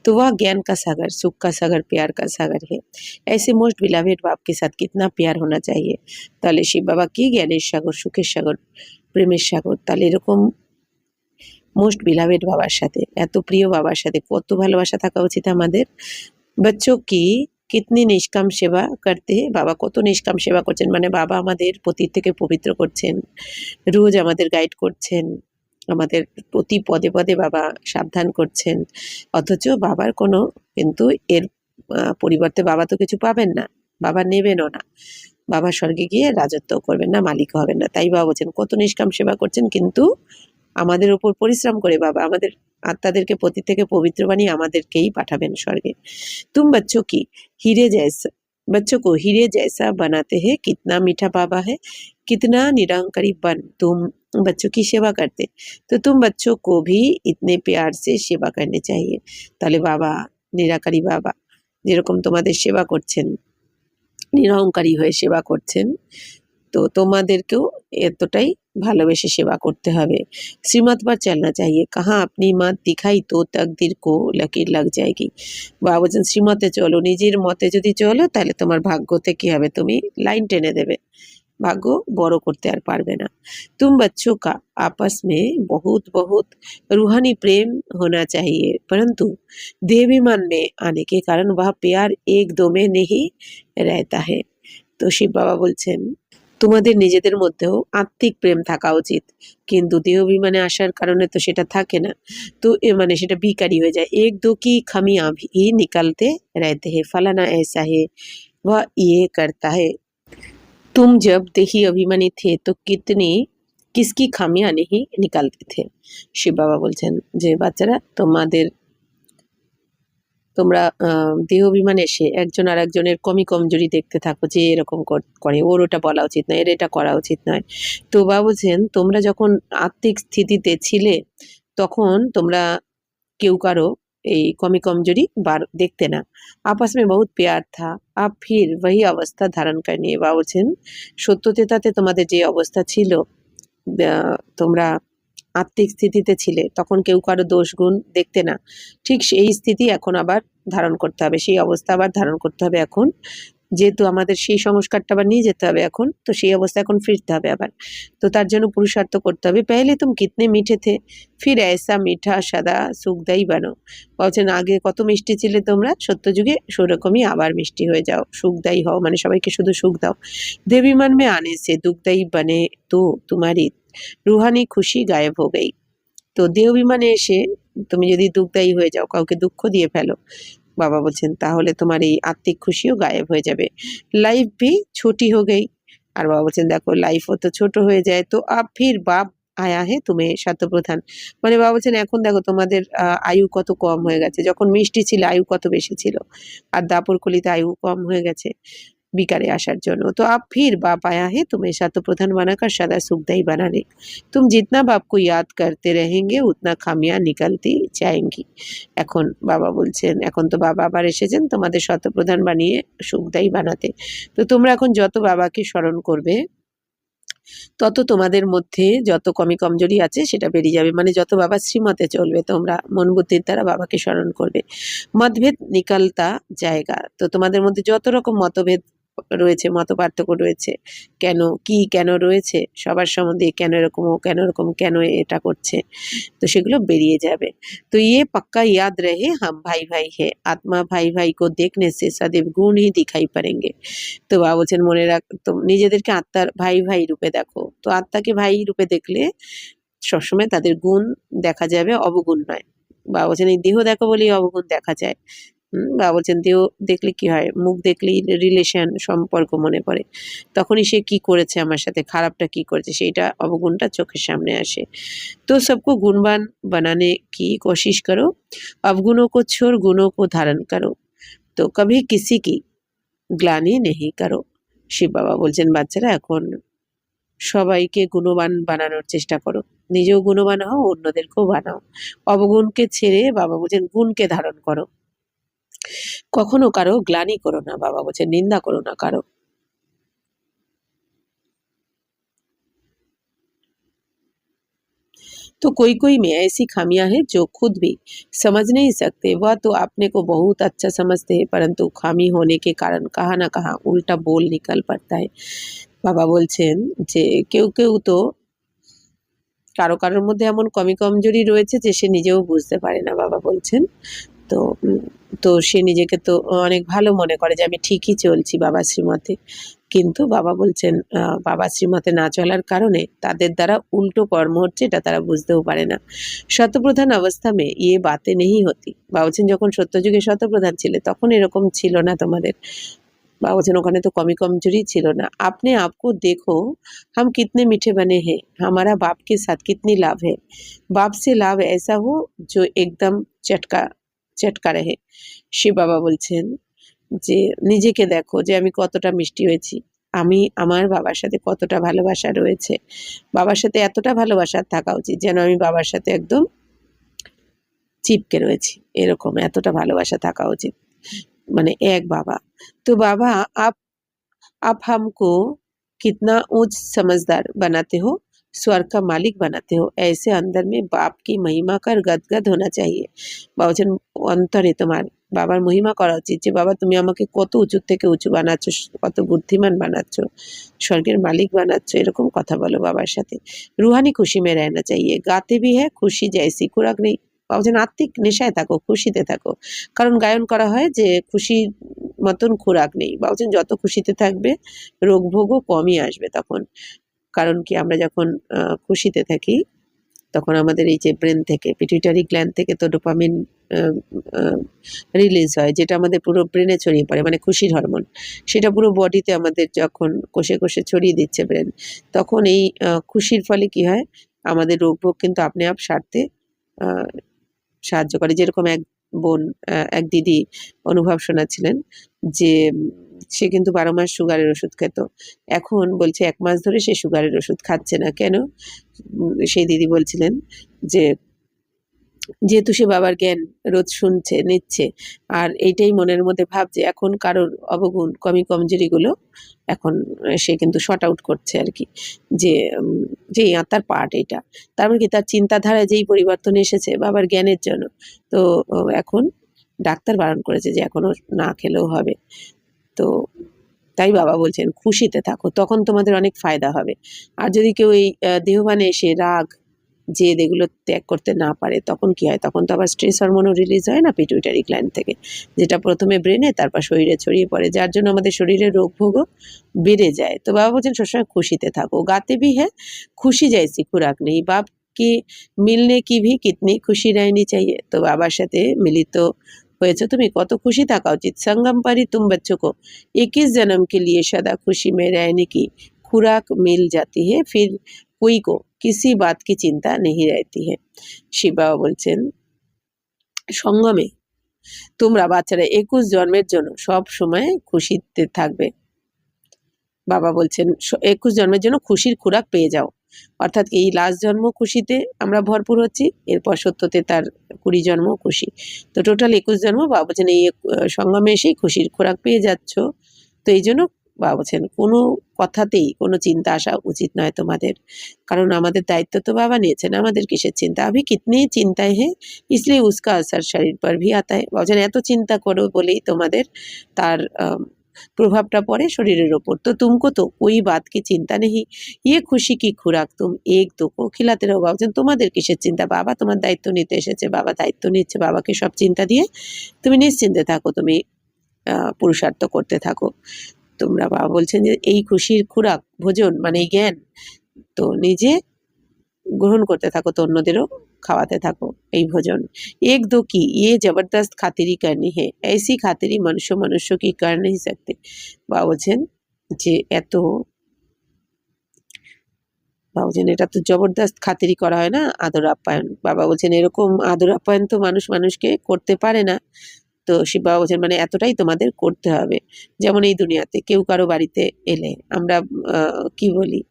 तो वह ज्ञान का सागर, सुख का सागर, प्यार का सागर है। ऐसे मोस्ट बिलावेड बाप के साथ कितना प्यार होना चाहिए। তাহলে শিব বাবা কি জ্ঞানের সাগর, সুখের সাগর, প্রেমের সাগর। তাহলে এরকম মোস্ট বিলাভেড বাবার সাথে, এত প্রিয় বাবার সাথে কত ভালোবাসা থাকা উচিত আমাদের। बच्चों की কিতনি নিষ্কাম সেবা করতে। বাবা কত নিষ্কাম সেবা করছেন, মানে বাবা আমাদের পতিত থেকে পবিত্র করছেন, রোজ আমাদের গাইড করছেন, আমাদের প্রতি পদে পদে বাবা সাবধান করছেন। অথচ বাবার কোনো কিন্তু এর পরিবর্তে বাবা তো কিছু পাবেন না, বাবা নেবেনও না, বাবা স্বর্গে গিয়ে রাজত্ব করবেন না, মালিক হবেন না। তাই বাবা বলছেন কত নিষ্কাম সেবা করছেন, কিন্তু আমাদের উপর পরিশ্রম করে বাবা আমাদের আত্মাদেরকে পতি থেকে পবিত্র বানিয়ে আমাদেরকেই পাঠাবেন স্বর্গে। तुम बच्चों की हीरे जैसा बच्चों को हीरे जैसा बनाते हैं, कितना मीठा बाबा है, कितना निरंकारी बन तुम बच्चों की सेवा करते, तो तुम बच्चों को भी इतने प्यार से सेवा करनी चाहिए। তাহলে বাবা নিরাকারী বাবা যেরকম তোমাদের সেবা করছেন, নিরহংকারী হয়ে সেবা করছেন, তো তোমাদেরকেও এতটাই ভালোবেসে সেবা করতে হবে। শ্রীমত पर चलना चाहिए, कहाँ अपनी मत दिखाई तो तकदीर को लकीर लग जाएगी। বাবা বলছেন শ্রীমতে চলো, নিজের মতে যদি চলো তাহলে তোমার ভাগ্যতে কি হবে, তুমি লাইন টেনে দেবে, ভাগ্য বড় করতে আর পারবে না। तुम बच्चों का आपस में बहुत बहुत रूहानी प्रेम होना चाहिए, परंतु देहाभिमान में आने के कारण वह प्यार एक दो में नहीं रहता है। তো শিব বাবা বলছেন তোমাদের নিজেদের মধ্যেও আত্মিক প্রেম থাকা উচিত, কিন্তু দেহাভিমানে আসার কারণে তো সেটা থাকে না। তো মানে সেটা বিকারী হয়ে যায়। এক দো কি খামিয়াं भी निकलते रहते हैं, फलाना ऐसा है वह ये करता है। तुम जब देही अभिमानी थे तो कितनी किसकी खामियां नहीं निकालते थे। শিব বাবা বলছেন যে বাচ্চারা তোমরা দেহ অভিমানে এসে একজন আর একজনের কমজোরি দেখতে থাকো, যে এরকম করে, ওর ওটা বলা উচিত নয়, এর এটা করা উচিত নয়। তো বাবা বলছেন তোমরা যখন আত্মিক স্থিতিতে ছিলে তখন তোমরা কেউ কারো এই কমজোরি দেখতে না। आपस में बहुत प्यार था, अब फिर वही अवस्था धारण करनी है। বাবা বলছেন সত্যতেতাতে তোমাদের যে অবস্থা ছিল, তোমরা আত্মিক স্থিতিতে ছিলে, তখন কেউ কারো দোষ গুণ দেখতে না। ঠিক সেই স্থিতি এখন আবার ধারণ করতে হবে, সেই অবস্থা আবার ধারণ করতে হবে এখন, যেহেতু আমাদের সেই সংস্কারটা আবার নিয়ে যেতে হবে এখন, তো সেই অবস্থা এখন ফিরতে হবে আবার। তো তার জন্য পুরুষার্থ করতে হবে। পেহলে তুম কিতনে মিঠে থে, ফির ऐसा মিঠা সদা সুখদায়ী বানো। বলছেন আগে কত মিষ্টি ছিলে তোমরা, সত্যযুগে সেরকমই আবার মিষ্টি হয়ে যাও, সুখদায়ী হও, মানে সবাইকে শুধু সুখ দাও। দেবী মান মে আনে সে দুঃখদায়ী বনে তো তোমারি রুহানি খুশি গায়েব হো গই। তো দেহ বিমানে এসে তুমি যদি দুঃখদায়ী হয়ে যাও, কাউকে দুঃখ দিয়ে ফেলো, বাবা বলছেন তাহলে তোমার এই আত্মিক খুশিও গায়েব হয়ে যাবে। লাইফ ভি ছোটি হো গই। আর বাবা বলছেন দেখো লাইফও তো ছোট হয়ে যায়। তো আপ ফির বাপ আয়া হে তুমি শতপ্রধান। মানে বাবা বলছেন এখন দেখো তোমাদের আয়ু কত কম হয়ে গেছে, যখন মিষ্টি ছিল আয়ু কত বেশি ছিল, আর দাপর কলিতে আয়ু কম হয়ে গেছে বিকারে আসার জন্য। তো আপ ফির বাপ আয়া হে তুমি শতপ্রধান বানাकर सदा सुखदायी बनाने। तुम जितना बाप को याद करते रहेंगे उतना खामियां निकलती जाएंगी। এখন বাবা বলছেন এখন তো বাবা আবার এসেছেন তোমাদের শতপ্রধান বানিয়ে সুখদায়ী বানাতে। তো তোমরা এখন যত বাবাকে স্মরণ করবে তত তোমাদের মধ্যে যত কমজোরি আছে সেটা বেরিয়ে যাবে। মানে যত বাবার শ্রীমতে চলবে, তোমরা মন বুদ্ধির দ্বারা বাবাকে স্মরণ করবে, মতভেদ নিকালতা জায়গা। তো তোমাদের মধ্যে যত রকম মতভেদ রয়েছে, মত পার্থক্য রয়েছে, কেন রয়েছে, সবার সম্বন্ধে কেন এরকম, কেন এটা করছে, তো সেগুলো বেরিয়ে যাবে। তো ইয়ে পাক্কা ইয়াদ রহে হাম ভাই ভাই হে, আত্মা ভাই ভাই কো দেখনে সে সदैव গুণ হি দিখাই পড়েঙ্গে। তো বাবা বলছেন মনে রাখ, তো নিজেদেরকে আত্মার ভাই ভাই রূপে দেখো। তো আত্মাকে ভাই রূপে দেখলে সবসময় তাদের গুণ দেখা যাবে, অবগুণ নয়। বাবা বলছেন এই দেহ দেখো বলেই অবগুণ দেখা যায়। বাবা বলছেন দেহ দেখলে কি হয়, মুখ দেখলেই রিলেশন, সম্পর্ক মনে পড়ে, তখনই সে কি করেছে আমার সাথে, খারাপটা কি করেছে সেইটা অবগুণটা চোখের সামনে আসে। तो सबको गुणवान बनाने की कोशिश करो, अवगुणों को छोड़ गुणों को धारण करो, तो कभी किसी की গ্লানি নেহি কারো। শিব বাবা বলছেন বাচ্চারা এখন সবাইকে গুণবান বানানোর চেষ্টা করো, নিজেও গুণবান হও, অন্যদেরকেও বানাও। অবগুণকে ছেড়ে বাবা বলছেন গুণকে ধারণ করো, কখনো কারো গ্লানি করো না, বাবা বলছেন নিন্দা করো না কারো। तो कोई में ऐसी खामियां हैं जो खुद भी समझ नहीं सकते, वह तो अपने को बहुत अच्छा समझते हैं, परंतु खामी होने के कारण कहाँ ना कहाँ उल्टा बोल निकल पड़ता है। বাবা বলছেন যে কেউ তো কারোর মধ্যে এমন কমজোরি রয়েছে যে সে নিজেও বুঝতে পারে না। বাবা বলছেন তো তো সে নিজেকে তো অনেক ভালো মনে করে যে আমি ঠিকই চলছি বাবার শ্রীমতে, কিন্তু বাবা বলছেন বাবার শ্রীমতে না চলার কারণে তাদের দ্বারা উল্টো কর্ম হচ্ছে, এটা তারা বুঝতেও পারে না। শতপ্রধান অবস্থা মে ইয়ে বাতে নেই হতি। বাবা বলছেন যখন সত্যযুগে শতপ্রধান ছিলে তখন এরকম ছিল না তোমাদের। বাবা বলছেন ওখানে তো কমজোরি ছিল না। আপনি आपको देखो हम कितने मीठे बने हैं, हमारा बाप के साथ कितनी लाभ है, बाप से लाभ ऐसा हो जो एकदम চটকা রহে। শিব বাবা বলছেন যে নিজেকে দেখো যে আমি কতটা মিষ্টি হয়েছি, আমি আমার বাবার সাথে কতটা ভালোবাসা রয়েছে, বাবার সাথে এতটা ভালোবাসা থাকা উচিত যেন আমি বাবার সাথে একদম চিপকে রয়েছি, এরকম এতটা ভালোবাসা থাকা উচিত, মানে এক বাবা। তো বাবা आप हमको कितना ऊंच समझदार बनाते हो, स्वर्ग का मालिक बनाते हो, ऐसे अंदर में बाप की महिमा कर गदगद होना चाहिए। বাবা বলছেন অন্তরে তোমার বাবার মহিমা করা উচিত যে বাবা তুমি আমাকে কত উঁচু থেকে উঁচু বানাচ্ছ, কত বুদ্ধিমান বানাচ্ছ, স্বর্গের মালিক বানাচ্ছ, এরকম কথা বলো বাবার সাথে। रूहानी खुशी में रहना चाहिए, गाते भी है खुशी जैसी खुराक नहीं। বাবা বলছেন আত্মিক নেশায় থাকো, খুশিতে থাকো। কারণ গায়ন করা হয় যে খুশির মতন খোরাক নেই। বাবা বলছেন যত খুশিতে থাকবে রোগ ভোগও কমই আসবে তখন। কারণ কি আমরা যখন খুশিতে থাকি তখন আমাদের এই যে ব্রেন থেকে পিটুইটারি গ্ল্যান্ড থেকে তো ডোপামিন রিলিজ হয়, যেটা আমাদের পুরো ব্রেনে ছড়িয়ে পড়ে, মানে খুশির হরমোন। সেটা পুরো বডিতে আমাদের যখন কোষে কোষে ছড়িয়ে দিচ্ছে ব্রেন, তখন এই খুশির ফলে কি হয়, আমাদের রোগ ভোগ কিন্তু আপনি আপ সারতে আহ, সাহায্য করে। যেরকম এক বোন, এক দিদি অনুভব শোনাচ্ছিলেন যে সে কিন্তু 12 মাস সুগারের ওষুধ খেত। এখন বলছে 1 মাস ধরে সে সুগারের ওষুধ খাচ্ছে না। কেন? সেই দিদি বলছিলেন যে যেহেতু সে বাবার জ্ঞান রোজ শুনছে, নিচ্ছে, আর এইটাই মনের মধ্যে ভাবছে, এখন কারোর অবগুণ কমজোরিগুলো এখন সে কিন্তু শর্ট আউট করছে আর কি, যে যে আত্মার পার্ট এটা। তার মানে কি তার চিন্তাধারায় যেই পরিবর্তন এসেছে বাবার জ্ঞানের জন্য, তো এখন ডাক্তার বারণ করেছে যে এখনো না খেলেও হবে। তো তাই বাবা বলছেন খুশিতে থাকো, তখন তোমাদের অনেক ফায়দা হবে। আর যদি কেউ এই দেহবানে এসে রাগ জেদ এগুলো ত্যাগ করতে না পারে, তখন কি হয়, তখন তো আবার স্ট্রেস হরমোনও রিলিজ হয় না পিটুইটারি গ্ল্যান্ড থেকে, যেটা প্রথমে ব্রেনে তারপর শরীরে ছড়িয়ে পড়ে, যার জন্য আমাদের শরীরে রোগ ভোগও বেড়ে যায়। তো বাবা বলছেন সবসময় খুশিতে থাকো, গাতে ভি হ্যাঁ খুশি জैसी खुराक नहीं, बाप की मिलने की भी कितनी खुशी रहनी चाहिए। তো বাবার সাথে মিলিত হয়েছে তুমি, কত খুশি থাকা উচিত। संगम पर ही तुम बच्चों को 21 जन्म के लिए सदा खुशी में रहने की खुराक मिल जाती है, फिर कोई को किसी बात की चिंता नहीं रहती है। শিব বাবা বলছেন সঙ্গমে তোমরা বাচ্চারা 21 জন্মের জন্য সব সময় খুশিতে থাকবে। বাবা বলছেন 21 জন্মের জন্য খুশির খোরাক পেয়ে যাও। অর্থাৎ এই লাস্ট জন্ম খুশিতে আমরা ভরপুর হচ্ছি, এরপর সত্যতে তার 20 জন্ম খুশি, তো টোটাল 21 জন্ম বাবা বলছেন এই সঙ্গমে এসেই খুশির খোরাক পেয়ে যাচ্ছ। তো এই জন্য বাবা বলছেন কোনো কথাতেই কোনো চিন্তা আসা উচিত নয় তোমাদের, কারণ আমাদের দায়িত্ব তো বাবা নিয়েছেন, আমাদের কিসের চিন্তা। আভি কিতনি চিন্তায় হে इसलिए उसका असर शरीर पर भी आता है। বলছেন এত চিন্তা করো বলেই তোমাদের তার প্রভাবটা পড়ে শরীরের ওপর। তো তুমকো তো ওই বাত কি চিন্তা নেই, ইয়ে খুশি কি খুরাক তুম এক দো কো খিলাতে রহো। ভাবছেন তোমাদের কিসের চিন্তা, বাবা তোমার দায়িত্ব নিতে এসেছে, বাবা দায়িত্ব নিচ্ছে, বাবাকে সব চিন্তা দিয়ে তুমি নিশ্চিন্তে থাকো, তুমি পুরুষার্থ করতে থাকো। তোমরা বাবা বলছেন যে এই খুশির খুরাক ভোজন মানে এই জ্ঞান তো নিজে গ্রহণ করতে থাকো, তো অন্যদেরও খাওয়াতে থাকো এই ভোজন। एक दो की ये जबरदस्त खातिरी करनी है, ऐसी खातिरी मनुष्य मनुष्य की कर नहीं सकते। বাবা বলছেন যে এত বাবা বলছেন এটা তো জবরদস্ত খাতিরি করা হয় না, আদর আপ্যায়ন। বাবা বলছেন এরকম আদর আপ্যায়ন তো মানুষ মানুষকে করতে পারে না। তো শিব বাবা বলছেন মানে এতটাই তোমাদের করতে হবে। যেমন এই দুনিয়াতে কেউ কারো বাড়িতে এলে আমরা কি বলি,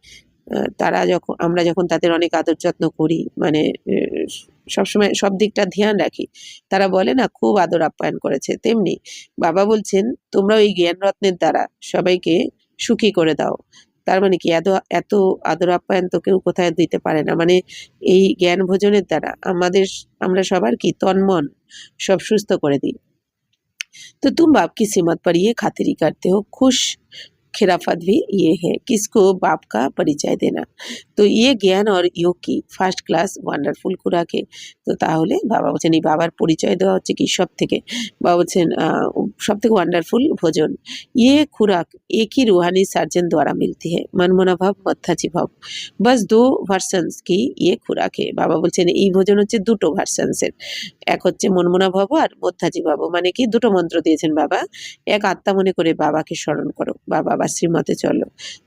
আমরা যখন তাদের অনেক আদর যত্ন করি, মানে সবসময় সব দিকটা ধ্যান রাখি, তারা বলে না খুব আদর আপ্যায়ন করেছে, তেমনি বাবা বলছেন তোমরা ওই জ্ঞান রত্নের দ্বারা সবাইকে সুখী করে দাও। তার মানে কি এত এত আদর আপ্যায়ন তো কেউ কোথায় দিতে পারে না, মানে এই জ্ঞান ভোজনের দ্বারা আমরা সবার কি তন মন সব সুস্থ করে দিই। तो तुम बाप की सिमत पर ये खातिरी करते हो। खुश खिराफत भी ये है किसको बाप का परिचय देना। তো ये জ্ঞান और योग की ফার্স্ট ক্লাস ওয়ান্ডারফুল খুরাক है। তো তাহলে বাবা বলছেন এই বাবার পরিচয় দেওয়া হচ্ছে কি সব থেকে, বাবা বলছেন সব থেকে ওয়ান্ডারফুল ভোজন। ये खुराक एक ही रूहानी सर्जन द्वारा मिलती है, मनमोना भाव मत्थाची भाव, बस 2 ভার্সনস কি ये खुराक है। বাবা বলছেন এই ভোজন হচ্ছে দুটো ভার্সনসের, এক হচ্ছে মনমোনা ভাব আর মধ্যাজি ভাব, মানে কি দুটো মন্ত্র দিয়েছেন বাবা। এক আত্মা মনে করে বাবাকে স্মরণ করো, বা বাবার শ্রীমতে চলো,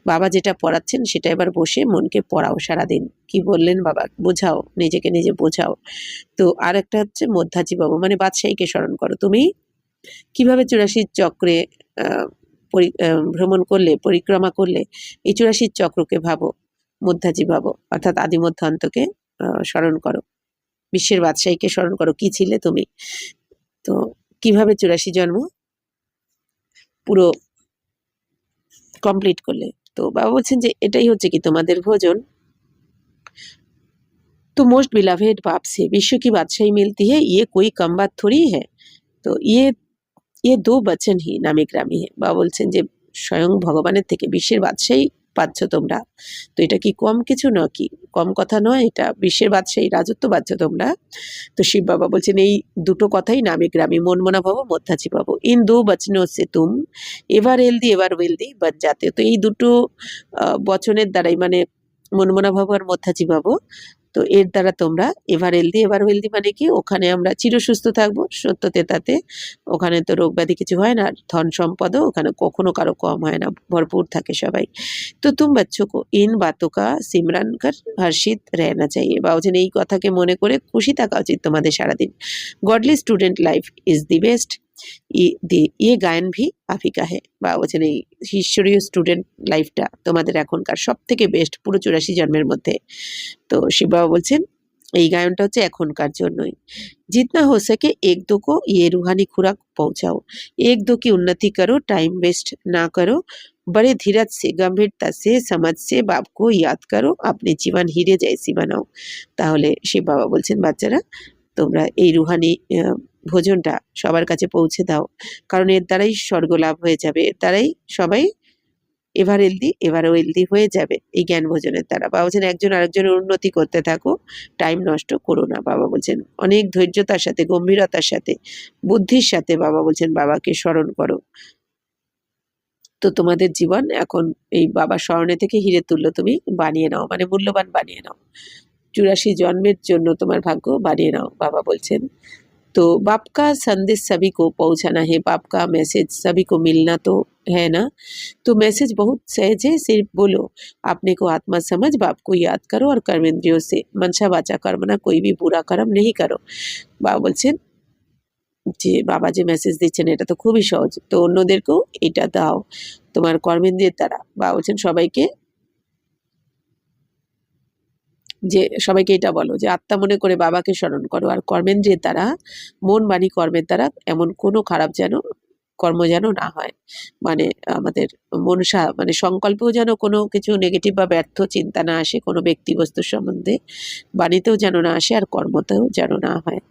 বাবা যেটা পড়াচ্ছেন সেটা এবার বসে মনকে পড়াও সারাদিন, কি বললেন বাবা বোঝাও, নিজেকে নিজে বোঝাও। তো আর একটা হচ্ছে মধ্যাজি ভাব, মানে বাদশাহীকে স্মরণ করো, তুমি কিভাবে 84 চক্রে ভ্রমণ করলে, পরিক্রমা করলে, এই 84 চক্রকে ভাবো, মধ্যাজি ভাবো, অর্থাৎ আদি মধ্য অন্তকে স্মরণ করো, বিশ্বের বাদশাহীকে স্মরণ করো, কি ছিলে তুমি, তো কিভাবে 84 জন্ম পুরো কমপ্লিট করলে। তো বাবা বলছেন যে এটাই হচ্ছে কি তোমাদের ভোজন। तो मोस्ट बिलवेड बाप से विश्व की बादशाही मिलती है, ये कोई कम बात थोड़ी है। तो ये 2 বচন ही नामी ग्रामी है। বাবা বলছেন যে স্বয়ং ভগবানের থেকে বিশ্বের বাদশাহী পাচ্ছ তোমরা। তো এটা কি কম কিছু নয়, কি কম কথা নয়, এটা বিশ্বের বাদশাহী রাজত্ব পাচ্ছ তোমরা। তো শিব বাবা বলছেন এই দুটো কথাই নামে গ্রামে মনমনা ভব মধ্যাচি পাবো, ইন দো বচনों से तुम এভার হেলদি এভার ওয়েলদি বন जाते हो। তো এই দুটো বচনের দ্বারাই, মানে মনমনা ভব আর মধ্যাচি পাবো, তো এর দ্বারা তোমরা এভার হেলদি এভার ওয়েলদি মানে কি, ওখানে আমরা চিরসুস্থ থাকবো সত্যতে তাতে, ওখানে তো রোগ ব্যাধি কিছু হয় না, আর ধন সম্পদও ওখানে কখনো কারো কম হয় না, ভরপুর থাকে সবাই। তো তুম বাচ্চো কো ইন বাতো কা সিমরান কর হর্ষিত रहना चाहिए। বাবুজান এই কথাকে মনে করে খুশি থাকা উচিত তোমাদের সারাদিন। Godly student life is the best, ये গায়ন ভি আপি কা হে। বাবুজান এই ঈশ্বরীয় স্টুডেন্ট লাইফটা তোমাদের এখনকার সব থেকে বেস্ট পুরো 84 জন্মের মধ্যে। তো শিব বাবা বলছেন এই গায়নটা হচ্ছে এখনকার জন্যই। जितना हो सके एक दो को ये रूहानी खुराक पहुंचाओ, एक दो की उन्नति करो, टाइम वेस्ट ना करो, बड़े धीरज से गंभीरता से समझ से बाप को याद करो, अपने जीवन हीरे जैसी बनाओ। তাহলে শিব বাবা বলছেন বাচ্চারা তোমরা এই রুহানি ভোজনটা সবার কাছে পৌঁছে দাও, কারণ এর দ্বারাই স্বর্গ লাভ হয়ে যাবে, এর দ্বারাই সবাই এভার হেলদি এভার ওয়েলদি হয়ে যাবে এই জ্ঞান ভোজনের দ্বারা। বাবা বলছেন একজন আরেকজনের উন্নতি করতে থাকো, টাইম নষ্ট করো না। বাবা বলছেন অনেক ধৈর্যতার সাথে, গম্ভীরতার সাথে, বুদ্ধির সাথে বাবা বলছেন বাবাকে স্মরণ করো। তো তোমাদের জীবন এখন এই বাবার স্মরণে থেকে হিরে তুল্য তুমি বানিয়ে নাও, মানে মূল্যবান বানিয়ে নাও। 84 জন্মের জন্য তোমার ভাগ্য বানিয়ে নাও বাবা বলছেন। तो बाप का संदेश सभी को पहुंचाना है, बाप का मैसेज सभी को मिलना तो है ना। तो मैसेज बहुत सहज है, सिर्फ बोलो अपने को आत्मा समझ, बाप को याद करो और कर्मेंद्रियों से मनसा वाचा कर्मना कोई भी बुरा कर्म नहीं करो। বাবা বলছেন যে বাবা যে মেসেজ দিচ্ছেন এটা তো খুবই সহজ, তো অন্যদেরকেও এটা দাও তোমার কর্মেন্দ্রিয়ের দ্বারা। বাবা বলছেন সবাইকে এটা বলো যে আত্মা মনে করে বাবাকে স্মরণ করো, আর কর্মেন্দ্রিয়ের দ্বারা, মন বাণী কর্মের দ্বারা এমন কোনো খারাপ কর্ম যেন না হয়, মানে আমাদের মনসা মানে সংকল্পেও যেন কোনো কিছু নেগেটিভ বা ব্যর্থ চিন্তা না আসে কোনো ব্যক্তি বস্তুর সম্বন্ধে, বাণীতেও যেন না আসে, আর কর্মতেও যেন না হয়।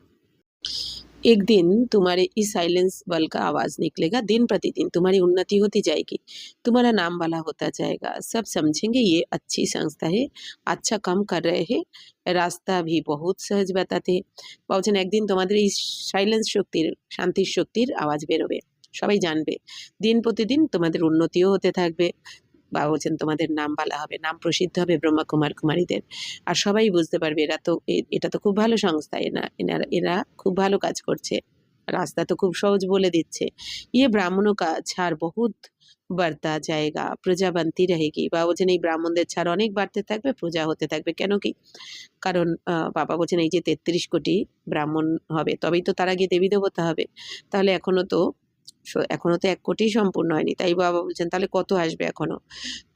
एक दिन तुम्हारे इस साइलेंस बल का आवाज निकलेगा, दिन प्रतिदिन तुम्हारी उन्नति होती जाएगी, तुम्हारा नाम वाला होता जाएगा, सब समझेंगे ये अच्छी संस्था है, अच्छा काम कर रहे हैं, রাস্তা ভি বহুত সহজ বাতাতে। বলছেন একদিন তোমাদের এই সাইলেন্স শক্তির, শান্তির শক্তির আওয়াজ বেরোবে, সবাই জানবে, দিন প্রতিদিন তোমাদের উন্নতিও হতে থাকবে। বা বলছেন তোমাদের নাম বলা হবে, নাম প্রসিদ্ধ হবে ব্রহ্মা কুমার কুমারীদের, আর সবাই বুঝতে পারবে এটা তো খুব ভালো সংস্থা, এরা খুব ভালো কাজ করছে, রাস্তা তো খুব সহজ বলে দিচ্ছে। ইয়ে ব্রাহ্মণও কা ছাড় বহুত বাড়তা জায়গা, প্রজা বানতি रहेगी। বাবা বলছেন এই ব্রাহ্মণদের ছাড় অনেক বাড়তে থাকবে, প্রজা হতে থাকবে। কেন কি? কারণ বাবা বলছেন এই যে 33 কোটি ব্রাহ্মণ হবে, তবেই তো তার আগে দেবী দেবতা হবে, তাহলে এখনো তো 1 কোটি সম্পূর্ণ হয়নি, তাই বাবা বলছেন তাহলে কত আসবে এখনো,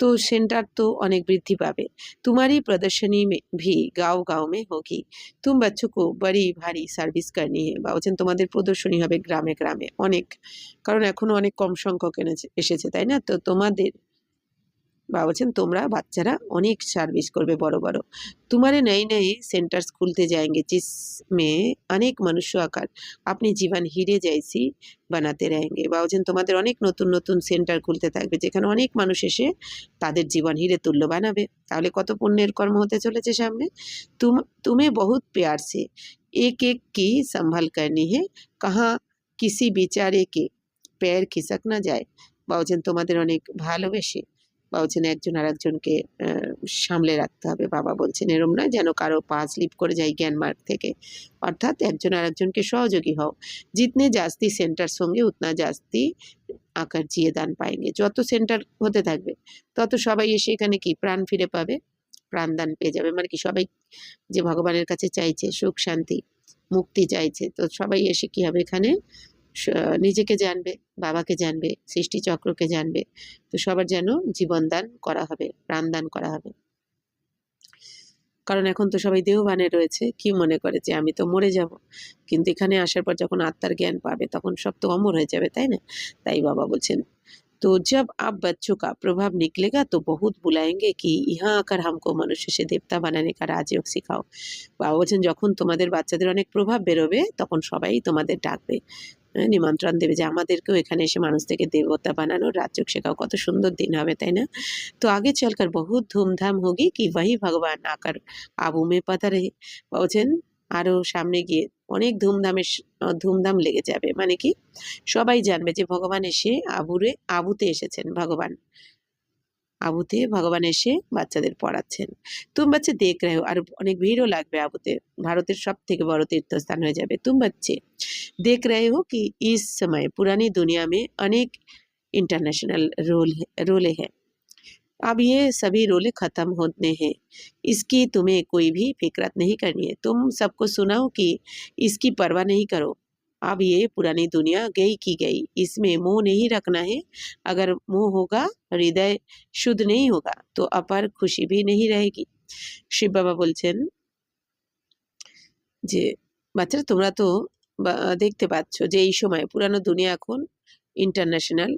তো সেন্টার তো অনেক বৃদ্ধি পাবে। तुम्हारी प्रदर्शनी में भी गांव गांव में होगी, तुम बच्चों को बड़ी भारी সার্ভিস करनी है। বা বলছেন তোমাদের প্রদর্শনী হবে গ্রামে গ্রামে অনেক, কারণ এখনো অনেক কম সংখ্যক এসেছে তাই না, তো তোমাদের বাবা বলছেন তোমরা বাচ্চারা অনেক সার্ভিস করবে বড় বড়। तुम्हारे नए नए सेंटर्स खुलते जाएंगे जिसमें अनेक मनुष्य आकर अपनी जीवन हीरे जैसी বানাতে रहेंगे। বা বলছেন তোমাদের অনেক নতুন নতুন সেন্টার খুলতে থাকবে যেখানে অনেক মানুষ এসে তাদের জীবন হিরে তুল্য বানাবে। তাহলে কত পুণ্যের কর্ম হতে চলেছে সামনে। तुम्हें बहुत प्यार से एक एक की संभाल करनी है, कहाँ किसी बेचारे के पैर खिसक ना जाए। বা বলছেন তোমাদের অনেক ভালোবেসে বা বলছেন একজন আর একজনকে সামলে রাখতে হবে। বাবা বলছেন এরম নয় যেন কারো পা স্লিপ করে যায় জ্ঞান মার্গ থেকে, অর্থাৎ একজন আর একজনকে সহযোগী হও। जितने जास्ती सेंटर्स होंगे उतना जास्ती আকার জিয়ে দান পাएंगे। যত সেন্টার হতে থাকবে তত সবাই এসে এখানে কি প্রাণ ফিরে পাবে, প্রাণদান পেয়ে যাবে, মানে কি সবাই যে ভগবানের কাছে চাইছে সুখ শান্তি মুক্তি চাইছে, তো সবাই এসে কি হবে এখানে নিজেকে জানবে, বাবাকে জানবে, সৃষ্টি চক্রকে জানবে, তো সবার যেন জীবন দান করা হবে, প্রাণদান করা হবে। কারণ এখন তো সবাই দেহবানে রয়েছে, কি মনে করে যে আমি তো মরে যাব, কিন্তু এখানে আসার পর যখন আত্মার জ্ঞান পাবে তখন সব তো অমর হয়ে যাবে তাই না। তাই বাবা বলছেন तो जब आप बच्चों का प्रभाव निकलेगा तो बहुत बुलाएंगे कि यहाँ आकर हमको मनुष्य से देवता बनाने का राजयोग सिखाओ। বাবা বলছেন যখন তোমাদের বাচ্চাদের অনেক প্রভাব বেরোবে তখন সবাই তোমাদের ডাকবে নিমন্ত্রণ দেবে যে আমাদেরকেও এখানে এসে মানুষ থেকে দেবতা বানানো, রাজযোগ শেখাও। কত সুন্দর দিন হবে, তাই না? তো আগে চলकर बहुत ধুমধাম होगी कि वही भगवान आकर आबू में पता रहे। বলছেন আরো সামনে গিয়ে অনেক ধুমধাম লেগে যাবে, মানে কি সবাই জানবে যে ভগবান এসে আবুতে এসেছেন। আবুতে ভগবান এসে বাচ্চাদের পড়াচ্ছেন। তুম বাচ্চা দেখ রহে হো, আর অনেক ভিড়ও লাগবে আবুতে। ভারতের সব থেকে বড় তীর্থস্থান হয়ে যাবে। তুম বাচ্চে देख रहे हो कि इस समय पुरानी दुनिया में अनेक इंटरनेशनल रोले हैं। अब ये सभी रोले खत्म होने हैं। इसकी तुम्हें कोई भी फिक्रत नहीं करनी है। तुम सबको सुनाओ कि इसकी परवाह नहीं करो। अब ये पुरानी दुनिया गई की गई, इसमें मोह नहीं रखना है। अगर मोह होगा, हृदय शुद्ध नहीं होगा, तो अपार खुशी भी नहीं रहेगी। শিব বাবা বলছেন যে বাচ্চারা তোমরা তো দেখতে পাচ্ছ যে এই সময় পুরানো দুনিয়া এখন ইন্টারন্যাশনাল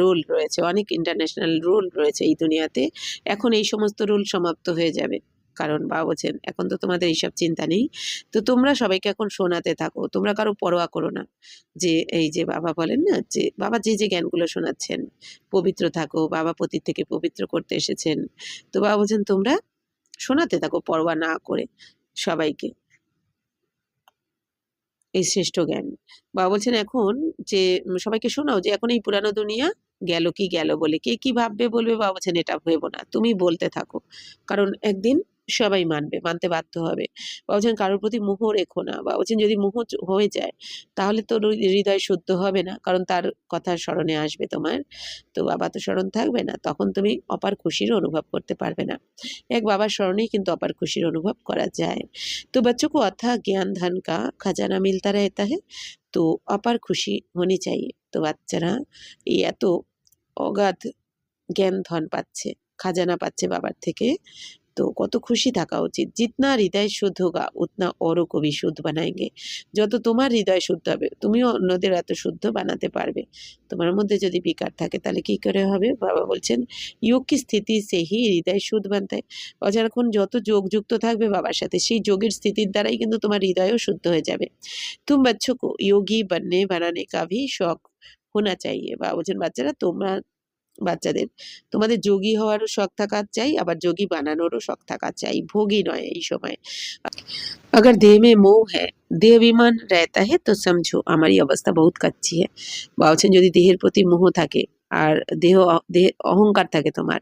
রোল রয়েছে, অনেক ইন্টারন্যাশনাল রোল রয়েছে এই দুনিয়াতে। এখন এই সমস্ত রোল সমাপ্ত হয়ে যাবে, কারণ বাবা বলছেন এখন তো তোমাদের এইসব চিন্তা নেই। তো তোমরা সবাইকে এখন শোনাতে থাকো, তোমরা কারো পরোয়া করো না। যে এই যে বাবা বলেন না, যে বাবা যে জ্ঞানগুলো শোনাচ্ছেন, পবিত্র থাকো, বাবা পতিত থেকে পবিত্র করতে এসেছেন। তো বাবা বলছেন তোমরা শোনাতে থাকো পরোয়া না করে সবাইকে এই শ্রেষ্ঠ জ্ঞান। বাবা বলছেন এখন যে সবাইকে শোনাও যে এখন এই পুরানো দুনিয়া গেল কি গেল বলে কে কি ভাববে বলবে, বাবা বলছেন এটা ভেবো না, তুমি বলতে থাকো, কারণ একদিন সবাই মানতে বাধ্য হবে। বাবা বলছেন কারোর প্রতি মোহ রেখো না। বাবা বলছেন যদি মোহ হয়ে যায় তাহলে তো হৃদয় শুদ্ধ হবে না, কারণ তার কথা স্মরণে আসবে তোমার, তো বাবা তো স্মরণ থাকবে না, তখন তুমি অপার খুশির অনুভব করতে পারবে না। এক বাবার স্মরণেই কিন্তু অপার খুশির অনুভব করা যায়। तो बच्चों को अथाह ज्ञान धन का खजाना मिलता रहता है, तो अपार खुशी होनी चाहिए। তো বাচ্চারা এই এত অগাধ জ্ঞান ধন পাচ্ছে, খাজানা পাচ্ছে বাবার থেকে, তো কত খুশি থাকা উচিত। जितना হৃদয় শুদ্ধ होगा उतना औरों को भी शुद्ध बनाएंगे। যত তোমার হৃদয় শুদ্ধ হবে তুমিও অন্যদের এত শুদ্ধ বানাতে পারবে। তোমার মধ্যে যদি বিকার থাকে তাহলে কি করে হবে? বাবা বলছেন योग की स्थिति से ही হৃদয় শুদ্ধ बनता है। যখন যত যোগ যুক্ত থাকবে বাবার সাথে, সেই যোগের স্থিতির দ্বারাই কিন্তু তোমার হৃদয়ও শুদ্ধ হয়ে যাবে। तुम बच्चों को योगी बनने बनाने का भी शौक होना चाहिए। বাবা বলছেন বাচ্চারা বাচ্চাদের তোমাদের যোগী হওয়ারও শখ থাকা চাই, আবার যোগী বানানোরও শখ থাকা চাই, ভোগী নয় এই সময়। अगर देह में मोह है, देह अभिमान रहता है, तो समझो हमारी अवस्था बहुत कच्ची है। বা বলছেন যদি দেহের প্রতি মোহ থাকে আর দেহ অহংকার থাকে তোমার,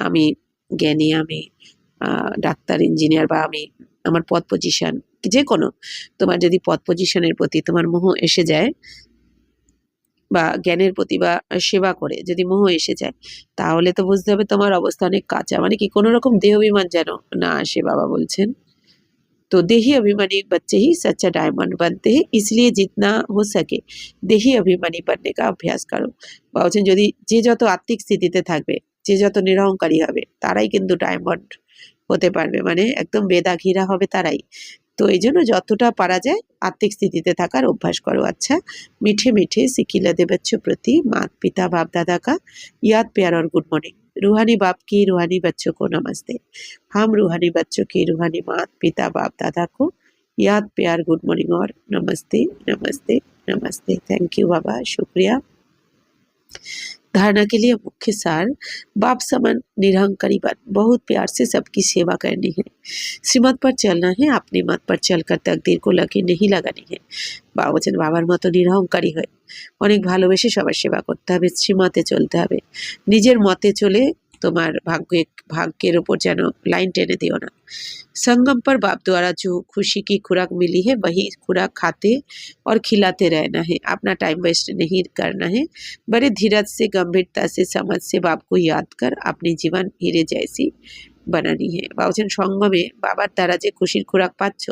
আমি জ্ঞানী, আমি ডাক্তার ইঞ্জিনিয়ার, বা আমি আমার পদ পজিশন, যে কোনো তোমার যদি পদ পজিশনের প্রতি তোমার মোহ এসে যায়, বা জ্ঞানের প্রতি বা সেবা করে যদি মোহ এসে যায়, তাহলে তো বুঝতে হবে তোমার অবস্থা অনেক কাঁচা, মানে কি কোনো রকম দেহ অভিমান যেন না আসে। বাবা বলছেন तो देही अभिमानी बच्चे ही सच्चा डायमंड बनते हैं, इसलिए जितना हो सके देही अभिमानी बनने का अभ्यास करो। বা বলছেন যদি যে যত আত্মিক স্থিতিতে থাকবে, যে যত নিরহংকারী হবে, তারাই কিন্তু ডায়মন্ড হতে পারবে, মানে একদম বেদাঘিরা হবে তারাই। তো এই জন্য যতটা পারা যায় আত্মিক স্থিতিতে থাকার অভ্যাস করো। अच्छा मीठे मीठे सिकिलदे बच्चों प्रति माता पिता बाप दादा का याद प्यार और गुड मॉर्निंग। रूहानी बाप की रूहानी बच्चों को नमस्ते। हम रूहानी बच्चों की रूहानी माता पिता बाप दादा को याद प्यार गुड मॉर्निंग और नमस्ते नमस्ते नमस्ते। थैंक यू बाबा, शुक्रिया। धारणा के लिए मुख्य सार बाप समान निरहंकारी बन बहुत प्यार से सबकी सेवा करनी है। श्रीमत पर चलना है, अपनी मत पर चलकर तकदीर को लकीर नहीं लगानी है। বাবা বলছেন বাবার মতো নিরহংকারী হয়ে অনেক ভালোবেসে সবার সেবা করতে হবে, শ্রীমতে চলতে হবে। নিজের মতে চলে তোমার ভাগ্যের ওপর যেন লাইন টেনে দিও না। संगम पर बाप द्वारा जो खुशी की खुराक मिली है वही खुराक खाते और खिलाते रहना है। अपना टाइम वेस्ट नहीं करना है, बड़े धीरज से गंभीरता से समझ से बाप को याद कर अपनी जीवन हीरे जैसी বানানি হে। বা বলছেন সঙ্গমে বাবার দ্বারা যে খুশির খোরাক পাচ্ছ,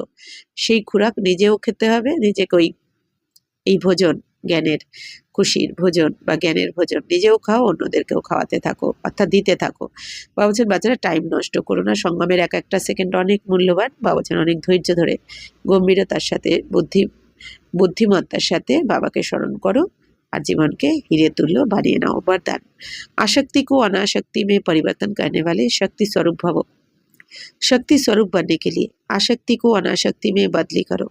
সেই খোরাক নিজেও খেতে হবে, নিজেকে এই ভোজন, জ্ঞানের খুশির ভোজন বা জ্ঞানের ভোজন নিজেও খাও, অন্যদেরকেও খাওয়াতে থাকো, অর্থাৎ দিতে থাকো। বা বলছেন বাচ্চারা টাইম নষ্ট করো না, সঙ্গমের এক একটা সেকেন্ড অনেক মূল্যবান। বা বলছেন অনেক ধৈর্য ধরে গম্ভীরতার সাথে বুদ্ধিমত্তার সাথে বাবাকে স্মরণ করো আর জীবনকে হিরে তুল্য বানিয়ে নাও। वरदान आसक्ति को अनासक्ति में परिवर्तन करने वाले शक्ति स्वरूप भवो। शक्ति स्वरूप बनने के लिए आसक्ति को अनासक्ति में बदली करो।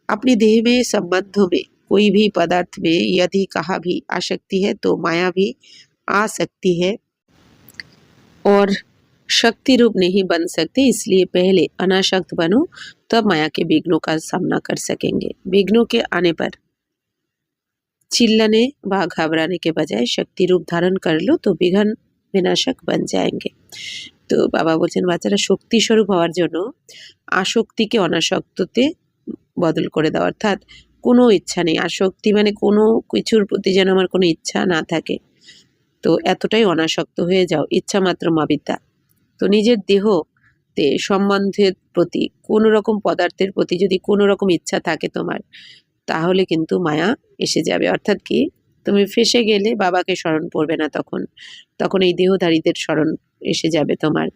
अपनी देह में संबंधों में कोई भी पदार्थ में यदि कहा भी आसक्ति है तो माया भी आ सकती है और शक्ति रूप नहीं बन सकते, इसलिए पहले अनासक्त बनो, तब माया के विघ्नों का सामना कर सकेंगे। विघ्नों के आने पर चिल्लाने व घबराने के बजाय शक्ति रूप धारण कर लो तो विघ्न विनाशक बन जाएंगे। তো বাবা বলছেন বাচ্চারা শক্তি স্বরূপ হওয়ার জন্য আসক্তিকে অনাসক্ততে বদল করে দাও, অর্থাৎ কোনো ইচ্ছা নেই। আসক্তি মানে কোনো কিছুর প্রতি যেন আমার কোনো ইচ্ছা না থাকে, তো এতটাই অনাসক্ত হয়ে যাও। ইচ্ছা মাত্র মবিদ্যা। তো নিজের দেহতে সম্বন্ধের প্রতি কোনো রকম পদার্থের প্রতি যদি কোনো রকম ইচ্ছা থাকে তোমার, তাহলে কিন্তু মায়া এসে যাবে। অর্থাৎ কি, তুমি ফেঁসে গেলে বাবাকে স্মরণ পড়বে না, তখন তখন এই দেহধারীদের স্মরণ এসে যাবে তোমার।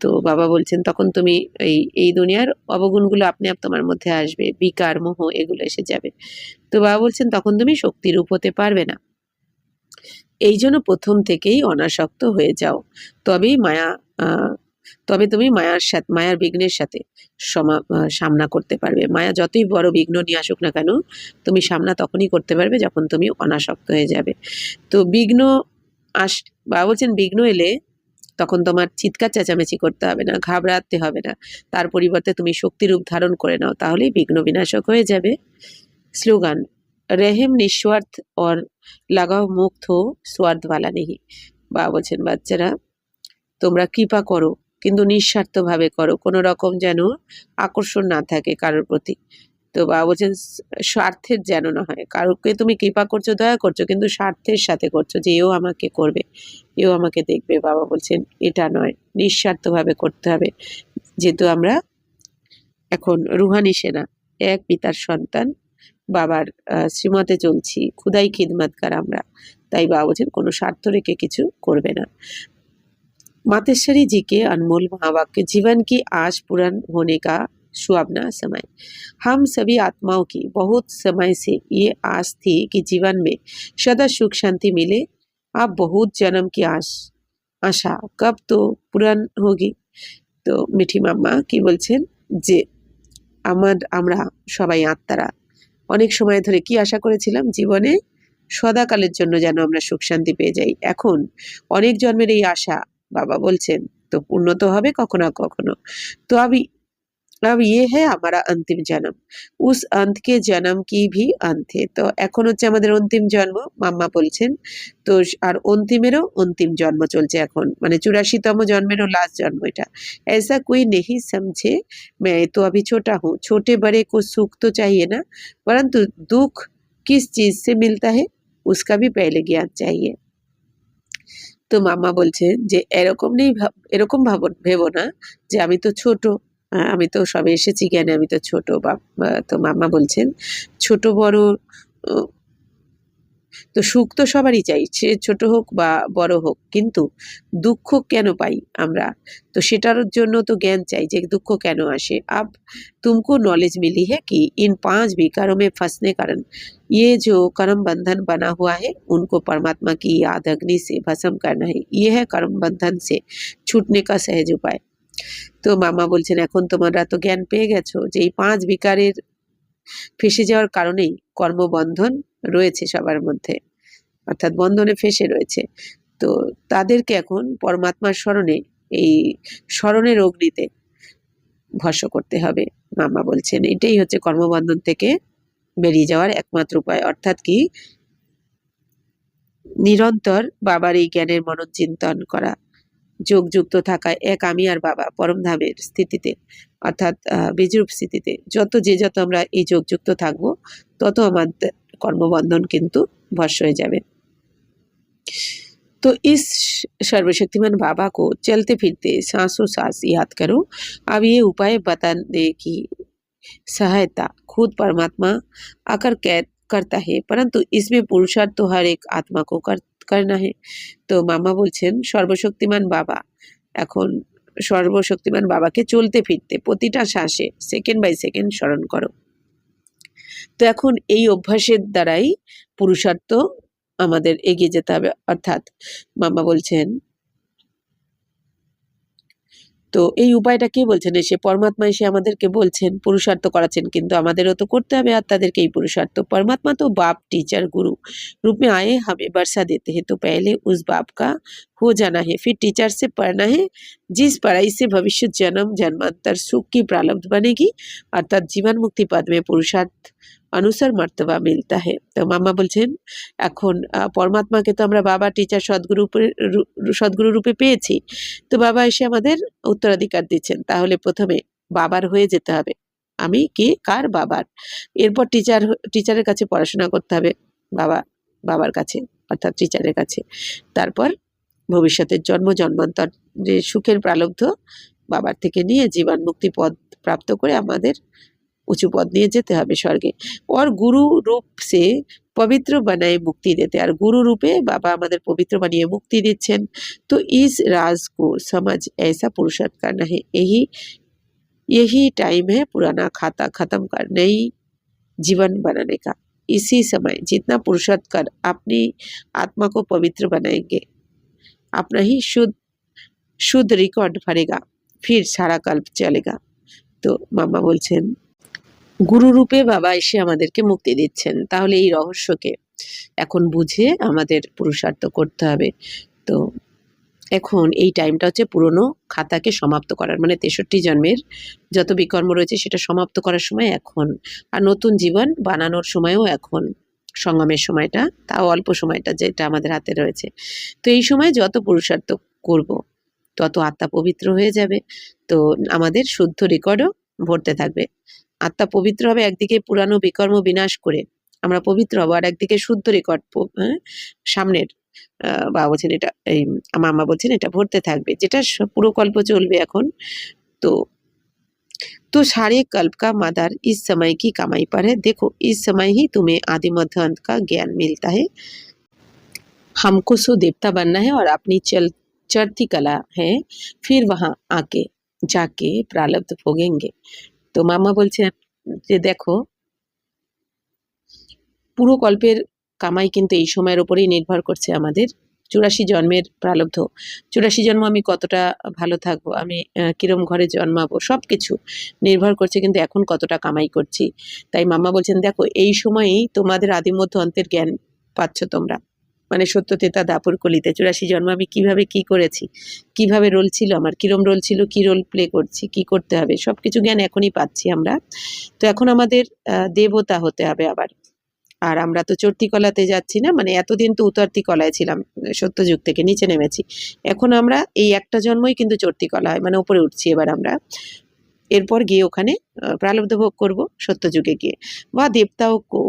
তো বাবা বলছেন তখন তুমি এই দুনিয়ার অবগুণগুলো আপনি আপ তোমার মধ্যে আসবে, বিকার মোহ এগুলো এসে যাবে। তো বাবা বলছেন তখন তুমি শক্তিরূপ হতে পারবে না। এই জন্য প্রথম থেকেই অনাসক্ত হয়ে যাও, তবেই তবে তুমি মায়ার বিঘ্নের সাথে সামনা করতে পারবে। মায়া যতই বড় বিঘ্ন নিয়ে আসুক না কেন, তুমি সামনা তখনই করতে পারবে যখন তুমি অনাসক্ত হয়ে যাবে। তো বিঘ্ন বাবা বলছেন বিঘ্ন এলে তখন তোমার চিৎকার চেঁচামেচি করতে হবে না, ঘাবড়াতে হবে না, তার পরিবর্তে তুমি শক্তিরূপ ধারণ করে নাও, তাহলেই বিঘ্ন বিনাশক হয়ে যাবে। স্লোগান, रहम निस्वार्थ और लगाव मुक्त हो, स्वार्थ वाला नहीं। বাবা বলছেন বাচ্চারা তোমরা কৃপা করো কিন্তু নিঃস্বার্থভাবে করো, কোনো রকম যেন আকর্ষণ না থাকে কারোর প্রতি। তো বাবা বলছেন স্বার্থের যেন না হয়, কারোকে তুমি কৃপা করছো দয়া করছো কিন্তু স্বার্থের সাথে করছো যে এও আমাকে করবে, এও আমাকে দেখবে। বাবা বলছেন এটা নয়, নিঃস্বার্থভাবে করতে হবে। যেহেতু আমরা এখন রুহানি সেনা, এক পিতার সন্তান, বাবার শ্রীমতে চলছি, খুদাই খিদমতকার আমরা, তাই বাবা বলছেন কোনো স্বার্থ রেখে কিছু করবে না। मातेश्वरी जी के अनमोल महावाक्य, जीवन की आश पूर्ण होने का सुहावना समय। हम सभी आत्माओं की बहुत समय से ये आस थी कि जीवन में सदा सुख शांति मिले। अब बहुत जन्म की आशा कब तो पूर्ण होगी। तो মিঠি মাম্মা কি বলছেন যে আমরা সবাই আত্মারা অনেক সময় ধরে কি আশা করেছিলাম, জীবনে সদাকালের জন্য যেন আমরা সুখ শান্তি পেয়ে যাই। এখন অনেক জন্মের এই আশা বাবা বলছেন তো পূর্ণ তো হবে কখনো না কখনো। তো अब ये है हमारा अंतिम जन्म, उस अंत के जन्म की भी अंत है। তো এখন হচ্ছে আমাদের অন্তিম জন্ম, মাম্মা বলছেন। তো আর অন্তিমেরও অন্তিম জন্ম চলছে এখন, মানে 84তম জন্মেরও লাস্ট জন্ম এটা। ऐसा कोई नहीं समझे मैं तो अभी छोटा हूँ, छोटे बड़े को सुख तो चाहिए ना, परंतु दुख किस चीज से मिलता है उसका भी पहले ज्ञान चाहिए। তো মাম্মা বলছেন যে এরকম ভেবো না যে আমি তো ছোট, আমি তো সবে এসেছি জ্ঞানে, আমি তো ছোট। তো মাম্মা বলছেন ছোট বড় তো সুখ তো সবারই চাই, সে ছোট হোক বা বড় হোক, কিন্তু দুঃখ কেন পাই আমরা, তো সেটার জন্য তো জ্ঞান চাই যে দুঃখ কেন আসে। अब तुमको नॉलेज मिली है कि इन 5 विकारों में फंसने कारण ये जो कर्म बंधन बना हुआ है उनको परमात्मा की याद अग्नि से भस्म करना है। ये है कर्म बंधन से छूटने का सहज उपाय। তো মামা বলছেন এখন তোমরা তো জ্ঞান পেয়ে গেছো যে এই 5 বিকারের ফেসে যাওয়ার কারণেই কর্মবন্ধন রয়েছে সবার মধ্যে, অর্থাৎ বন্ধনে ফেসে রয়েছে। তো তাদেরকে এখন পরমাত্মার স্মরণে, এই স্মরণের অগ্নিতে ভস্ম করতে হবে। মামা বলছেন এটাই হচ্ছে কর্মবন্ধন থেকে বেরিয়ে যাওয়ার একমাত্র উপায়। অর্থাৎ কি, নিরন্তর বাবার এই জ্ঞানের মনন চিন্তন করা, যোগযুক্ত থাকা এক আমি আর বাবা পরমধামের স্থিতিতে, অর্থাৎ বীজরূপ স্থিতিতে যত আমরা এই যোগযুক্ত থাকবো তত আমাদের কর্মবন্ধন কিন্তু ভস্ম হয়ে যাবে। तो इस सर्वशक्तिमान बाबा को चलते फिरते सांसों सांस याद करो। अब ये उपाय बताने की सहायता खुद परमात्मा आकर करता है, परंतु इसमें पुरुषार्थ तो हर एक आत्मा को करना है। তো মামা বলছেন সর্বশক্তিমান বাবা, এখন সর্বশক্তিমান বাবাকে চলতে ফিরতে প্রতিটা শ্বাসে সেকেন্ড বাই সেকেন্ড স্মরণ করো। তো এখন এই অভ্যাসের দ্বারাই পুরুষার্থ আমাদের এগিয়ে যেতে হবে। অর্থাৎ মামা বলছেন তো এই উপায়টা কে বলছেন? এসে পরমাত্মা এসে আমাদেরকে বলছেন, পুরুষার্থ করাচ্ছেন, কিন্তু আমাদেরও তো করতে হবে আর তাদেরকে এই পুরুষার্थ। परमात्मा तो बाप, टीचर, गुरु रूप में आए, हमें बरसा देते हैं, तो पहले उस बाप का हो जाना है, फिर टीचर से पढ़ना है, जिस पढ़ाई से भविष्य जन्म जन्मांतर सुख की प्रारब्ध बनेगी, अर्थात जीवन मुक्ति पद में पुरुषार्थ अनुसार मर्तबा मिलता है। तो मामा বলছেন এখন পরমাত্মাকে তো আমরা বাবা, টিচার, সদ্গুরু রূপে পেয়েছি। তো বাবা এসে আমাদের উত্তরাধিকার দিচ্ছেন, তাহলে প্রথমে বাবার হয়ে যেতে হবে। আমি কে? কার? বাবার। এরপর টিচারের কাছে পড়াশোনা করতে হবে, বাবার কাছে, অর্থাৎ টিচারের কাছে। তারপর ভবিষ্যতের জন্ম জন্মান্তর যে সুখের প্রারব্ধ বাবার থেকে নিয়ে জীবন মুক্তি পদ প্রাপ্ত করে আমাদের উঁচু পদ নিয়ে যেতে হবে স্বর্গে। और गुरु रूप से पवित्र बनाए मुक्ति देते, আর গুরু রূপে বাবা আমাদের পবিত্র বানিয়ে মুক্তি দিচ্ছেন। तो इस राज को समझ ऐसा पुरुषार्थ करना है, यही टाइम है पुराना खाता खत्म कर नई जीवन बनाने का। इसी समय जितना पुरुषार्थ कर अपनी आत्मा को पवित्र बनाएंगे, अपना ही शुद्ध रिकॉर्ड भरेगा, फिर सारा कल्प चलेगा। तो मामा বলছেন গুরু রূপে বাবা এসে আমাদেরকে মুক্তি দিচ্ছেন, তাহলে এই রহস্যকে এখন বুঝে আমাদের পুরুষার্থ করতে হবে। তো এখন এই টাইমটা হচ্ছে পুরনো খাতাকে সমাপ্ত করার, মানে 63 জন্মের যত বিকর্ম রয়েছে সেটা সমাপ্ত করার সময় এখন, আর নতুন জীবন বানানোর সময়ও এখন, সঙ্গমের সময়টা, তাও অল্প সময়টা যেটা আমাদের হাতে রয়েছে। তো এই সময় যত পুরুষার্থ করব তত আত্মা পবিত্র হয়ে যাবে, তো আমাদের শুদ্ধ রেকর্ডও ভরতে থাকবে। আত্মা পবিত্র হবে, একদিকে পুরানো বিকর্ম বিনাশ করে আমরা পবিত্র হব, আর একদিকে শুদ্ধ রেকর্ড সামনের বাবা বলছেন এটা, এই মামা বলছেন এটা ভরতে থাকবে, যেটা পুরো কল্প চলবে এখন। তো तो सारे कल्प का मदार इस समय की कमाई पर है। देखो इस समय ही तुम्हें आदि मध्य अंत का ज्ञान मिलता है। हमको सो देवता बनना है और अपनी चढ़ती कला है, फिर वहां आके जाके प्रारब्ध भोगेंगे। তো মামা বলছেন যে দেখো পুরো কল্পের কামাই কিন্তু এই সময়ের উপরেই নির্ভর করছে আমাদের। 84 জন্মের প্রারব্ধ, 84 জন্ম আমি কতটা ভালো থাকবো, আমি কিরম ঘরে জন্মাবো, সবকিছু নির্ভর করছে কিন্তু এখন কতটা কামাই করছি। তাই মামা বলছেন দেখো এই সময়েই তোমাদের আদি মধ্য অন্তের জ্ঞান পাচ্ছ তোমরা, মানে সত্য তেতা দাপর কলিতে 84 জন্ম আমি কিভাবে কি করেছি, কিভাবে রোল ছিল আমার, কিরম রোল ছিল, কি রোল প্লে করছি, কি করতে হবে, সবকিছু জ্ঞান এখনই পাচ্ছি আমরা। তো এখন আমাদের দেবতা হতে হবে আবার, আর আমরা তো চড়তি কলাতে যাচ্ছি না, মানে এতদিন তো উতরতি কলায় ছিলাম, সত্যযুগ থেকে নিচে নেমেছি, এখন আমরা এই একটা জন্মই কিন্তু চড়তি কলা হয়, মানে উপরে উঠছি এবার আমরা, এরপর গিয়ে ওখানে প্রারব্ধ ভোগ করব সত্যযুগে গিয়ে। বা দেবতাও কো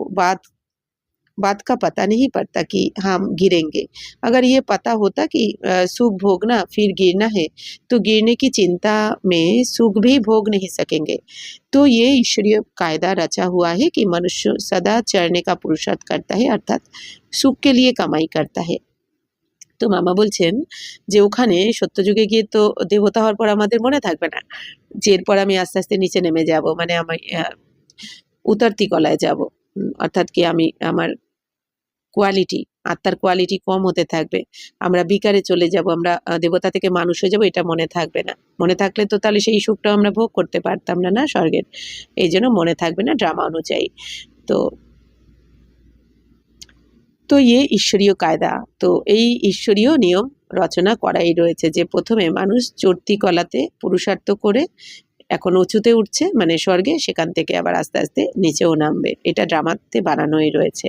बात का पता नहीं पड़ता कि हम गिरेंगे, अगर ये पता होता कि सुख भोगना फिर गिरना है, तो गिरने की चिंता में सुख भी भोग नहीं सकेंगे। तो ये ईश्वरीय कायदा रचा हुआ है कि मनुष्य सदा चढ़ने का पुरुषार्थ करता है, अर्थात सुख के लिए कमाई करता है। তো মামা বলছেন যে ওখানে সত্যযুগে গিয়ে তো দেবতা হওয়ার পর আমাদের মনে থাকবে না যে এরপর আমি আস্তে আস্তে নিচে নেমে যাব, মানে আমি উতরতি কলায় যাব, অর্থাৎ কি আমি আমার কোয়ালিটি, আত্মার কোয়ালিটি কম হতে থাকবে, আমরা বিকারে চলে যাব, আমরা দেবতা থেকে মানুষ হয়ে যাব, এটা মনে থাকবে না। মনে থাকলে তো তাহলে সেই সুখটা আমরা ভোগ করতে পারতাম না, না স্বর্গের, এই জন্য মনে থাকবে না ড্রামা অনুযায়ী। তো তো ইয়ে ঈশ্বরীয় কায়দা, তো এই ঈশ্বরীয় নিয়ম রচনা করাই রয়েছে যে প্রথমে মানুষ চড়তি কলাতে পুরুষার্থ করে এখন উঁচুতে উঠছে, মানে স্বর্গে, সেখান থেকে আবার আস্তে আস্তে নিচেও নামবে, এটা ড্রামাতে বানানোই রয়েছে।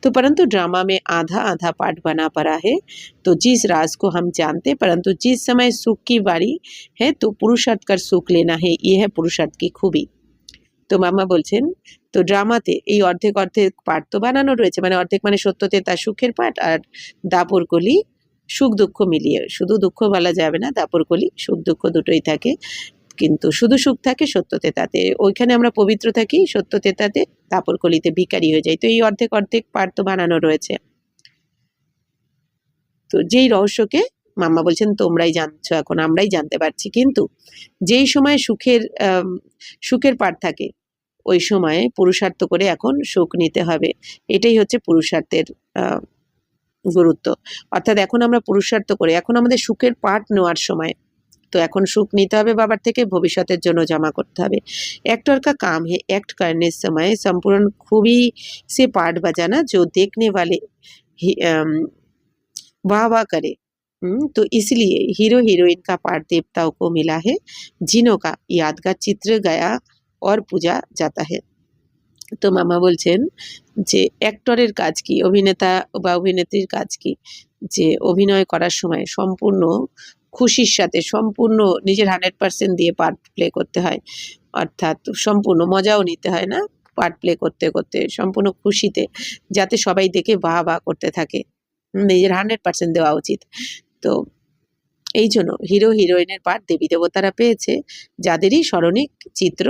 तो परंतु ड्रामा में आधा आधा पार्ट बना पड़ा है, तो जिस राज को हम जानते, परंतु जिस समय सुख की बारी है तो पुरुषार्थ कर सुख लेना है, ये है पुरुषार्थ की खूबी। তো মামা বলছেন তো ড্রামাতে এই অর্ধেক অর্ধেক পার্ট তো বানানো রয়েছে, মানে অর্ধেক মানে সত্যতে তার সুখের পার্ট, আর দাপর কলি সুখ দুঃখ মিলিয়ে, শুধু দুঃখ বলা যাবে না, দাপর কলি সুখ দুঃখ দুটোই থাকে, কিন্তু শুধু সুখ থাকে সত্যতে তাতে, ওইখানে আমরা পবিত্র থাকি, সত্যতে তাতে দাপর কলিতে ভিখারি হয়ে যাই। তো এই অর্ধেক অর্ধেক পার্ট তো বানানো রয়েছে। তো যেই রহস্যকে মাম্মা বলছেন তোমরাই জানছো, এখন আমরাই জানতে পারছি, কিন্তু যেই সময় সুখের পার্ট থাকে ওই সময়ে পুরুষার্থ করে এখন সুখ নিতে হবে, এটাই হচ্ছে পুরুষার্থের গুরুত্ব। অর্থাৎ এখন আমরা পুরুষার্থ করে, এখন আমাদের সুখের পার্ট নেওয়ার সময়, तो এখন সুখ নিতে হবে বাবার থেকে, ভবিষ্যতের জন্য জমা করতে হবে। एक्टर का काम है एक्ट करने समय संपूर्ण खूबी से पाठ बजाना जो देखने वाले वाह वाह करे। तो इसलिए हीरो हीरोइन का पार्ट देवताओं को मिला है, जिनों का यादगार चित्र गया और पूजा जाता है। তো মামা বলছেন যে অ্যাক্টরের কাজ কি, অভিনেতা বা অভিনেত্রীর কাজ কি, যে অভিনয় করার সময় সম্পূর্ণ খুশির সাথে সম্পূর্ণ নিজের 100% দিয়ে পার্ট প্লে করতে হয়, অর্থাৎ সম্পূর্ণ মজাও নিতে হয় না, পার্ট প্লে করতে করতে সম্পূর্ণ খুশিতে, যাতে সবাই দেখে বাহ বাহ করতে থাকে। নিজের 100% দেওয়া উচিত। তো এই জন্য হিরো হিরোইনের পার্ট দেবী দেবতারা পেয়েছে, যাদেরই স্মরণিক চিত্র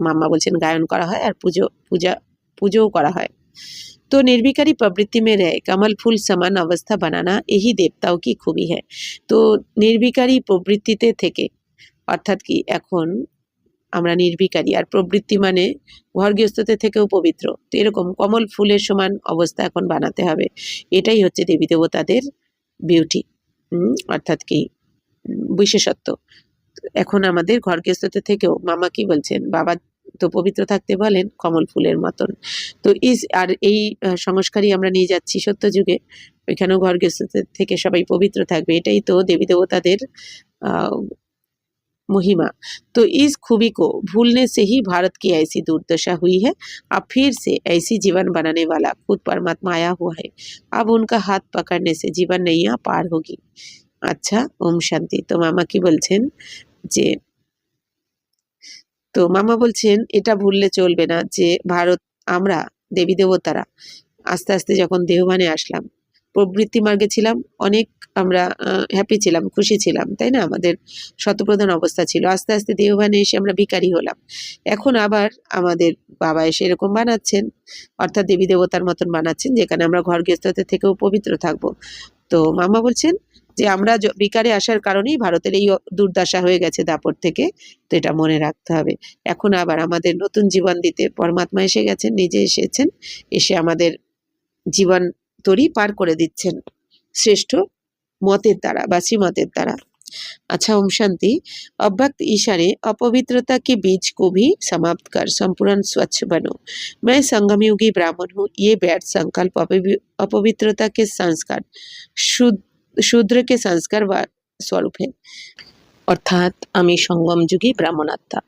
मामा बोलছেন गायन करा है और पूजो करा है। तो निर्विकारी प्रवृत्ति में रहे कमल फूल समान अवस्था बनाना यही देवताओं की खूबी है। तो निर्विकारी प्रवृत्तिते থেকে অর্থাৎ কি এখন আমরা নির্বিকারী, আর প্রবৃত্তি মানে ঘর গৃহস্থতে থেকেও পবিত্র, তো এরকম কমল ফুলের সমান অবস্থা এখন বানাতে হবে। এটাই হচ্ছে দেবী দেবতাদের বিউটি, অর্থাৎ কি বিশেষত্ব। এখন আমাদের ঘর গৃহস্থতে থেকেও মামা কি বলছেন, বাবা তো পবিত্র থাকতে বলেন কমল ফুলের মতন। তো আর এই সংস্কারই আমরা নিয়ে যাচ্ছি সত্য যুগে, ওইখানেও ঘর গৃহস্থতে থেকে সবাই পবিত্র থাকবে, এটাই তো দেবী দেবতাদের महिमा। तो इस खूबी को भूलने से ही भारत की ऐसी दुर्दशा हुई है। अब फिर से ऐसी जीवन बनाने वाला खुद परमात्मा आया हुआ है, अब उनका हाथ पकड़ने से जीवन नैया पार होगी। আচ্ছা, ওম শান্তি। তো মামা কি বলছেন যে, তো মামা বলছেন এটা ভুললে চলবে না যে ভারত, আমরা দেবী দেবতারা আস্তে আস্তে যখন দেহবানে আসলাম, প্রবৃত্তি মার্গে ছিলাম, অনেক আমরা হ্যাপি ছিলাম, খুশি ছিলাম, তাই না, আমাদের শতপ্রধান অবস্থা ছিল। আস্তে আস্তে দেহবানে এসে আমরা ভিখারি হলাম। এখন আবার আমাদের বাবা এসে এরকম বানাচ্ছেন, অর্থাৎ দেবী দেবতার মতন বানাচ্ছেন, যেখানে আমরা ঘর গৃহস্থতে থেকেও পবিত্র থাকবো। তো মামা বলছেন যে আমরা বিকারে আসার কারণেই ভারতের এই দুর্দশা হয়ে গেছে দাপট থেকে, তো এটা মনে রাখতে হবে। এখন আবার আমাদের নতুন জীবন দিতে পরমাত্মা এসে গেছেন, নিজে এসেছেন, এসে আমাদের জীবন তরি পার করে দিচ্ছেন শ্রেষ্ঠ মতের দ্বারা বা শ্রীমতের দ্বারা। अच्छा ओम शांति। अव्यक्त इशारे अपवित्रता के बीज को भी समाप्त कर संपूर्ण स्वच्छ बनो। मैं संगमयुगी ब्राह्मण हूँ, ये व्यर्थ संकल्प अपवित्रता के संस्कार शूद्र के संस्कार व स्वरूप है। অর্থাৎ আমি সঙ্গম যুগী ব্রাহ্মণ আত্মা।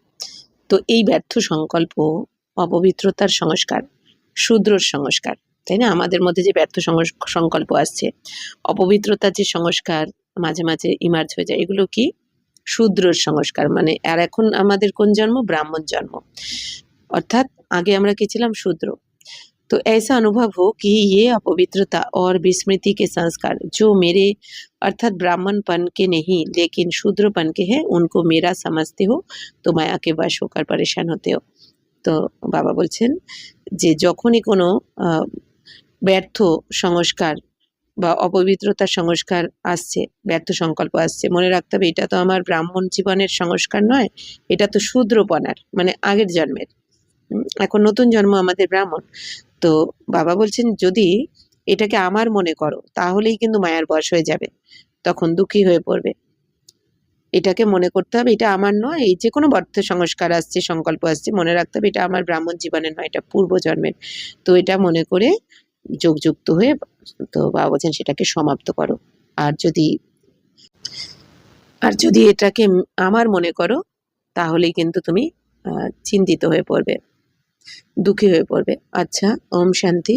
তো এই ব্যর্থ সংকল্প অপবিত্রতার সংস্কার, শূদ্রর সংস্কার, তাই না, আমাদের মধ্যে যে ব্যর্থ সংকল্প আসছে, অপবিত্রতার যে সংস্কার মাঝে মাঝে ইমার্জ হয়ে যায়, এগুলো কি শূদ্রর সংস্কার। মানে আর এখন আমাদের কোন জন্ম, ব্রাহ্মণ জন্ম, অর্থাৎ আগে আমরা কি ছিলাম, শূদ্র। तो ऐसा अनुभव हो कि ये अपवित्रता और विस्मृति के संस्कार जो मेरे अर्थात ब्राह्मणपन के नहीं लेकिन शूद्रपन के हैं, उनको मेरा समझते हो तो माया के वश होकर परेशान होते हो। তো বাবা বলছেন যে যখনই কোনো ব্যর্থ সংস্কার বা অপবিত্রতার সংস্কার আসছে, ব্যর্থ সংকল্প আসছে, মনে রাখতে হবে এটা তো আমার ব্রাহ্মণ জীবনের সংস্কার নয়, এটা তো শূদ্রপনার, মানে আগের জন্মের। এখন নতুন জন্ম আমাদের ব্রাহ্মণ। তো বাবা বলছেন যদি এটাকে আমার মনে করো তাহলেই কিন্তু মায়ার বশ হয়ে যাবে, তখন দুঃখী হয়ে পড়বে। এটাকে মনে করতে হবে এটা আমার নয়, এই যে কোনো ব্যর্থ সংস্কার আসছে, সংকল্প আসছে, মনে রাখতে হবে এটা আমার ব্রাহ্মণ জীবনের নয়, এটা পূর্ব জন্মের। তো এটা মনে করে যোগযুক্ত হয়ে, তো বাবা বলছেন সেটাকে সমাপ্ত করো। আর যদি এটাকে আমার মনে করো তাহলেই কিন্তু তুমি চিন্তিত হয়ে পড়বে, দুঃখী হয়ে পড়বে। আচ্ছা, ওম শান্তি।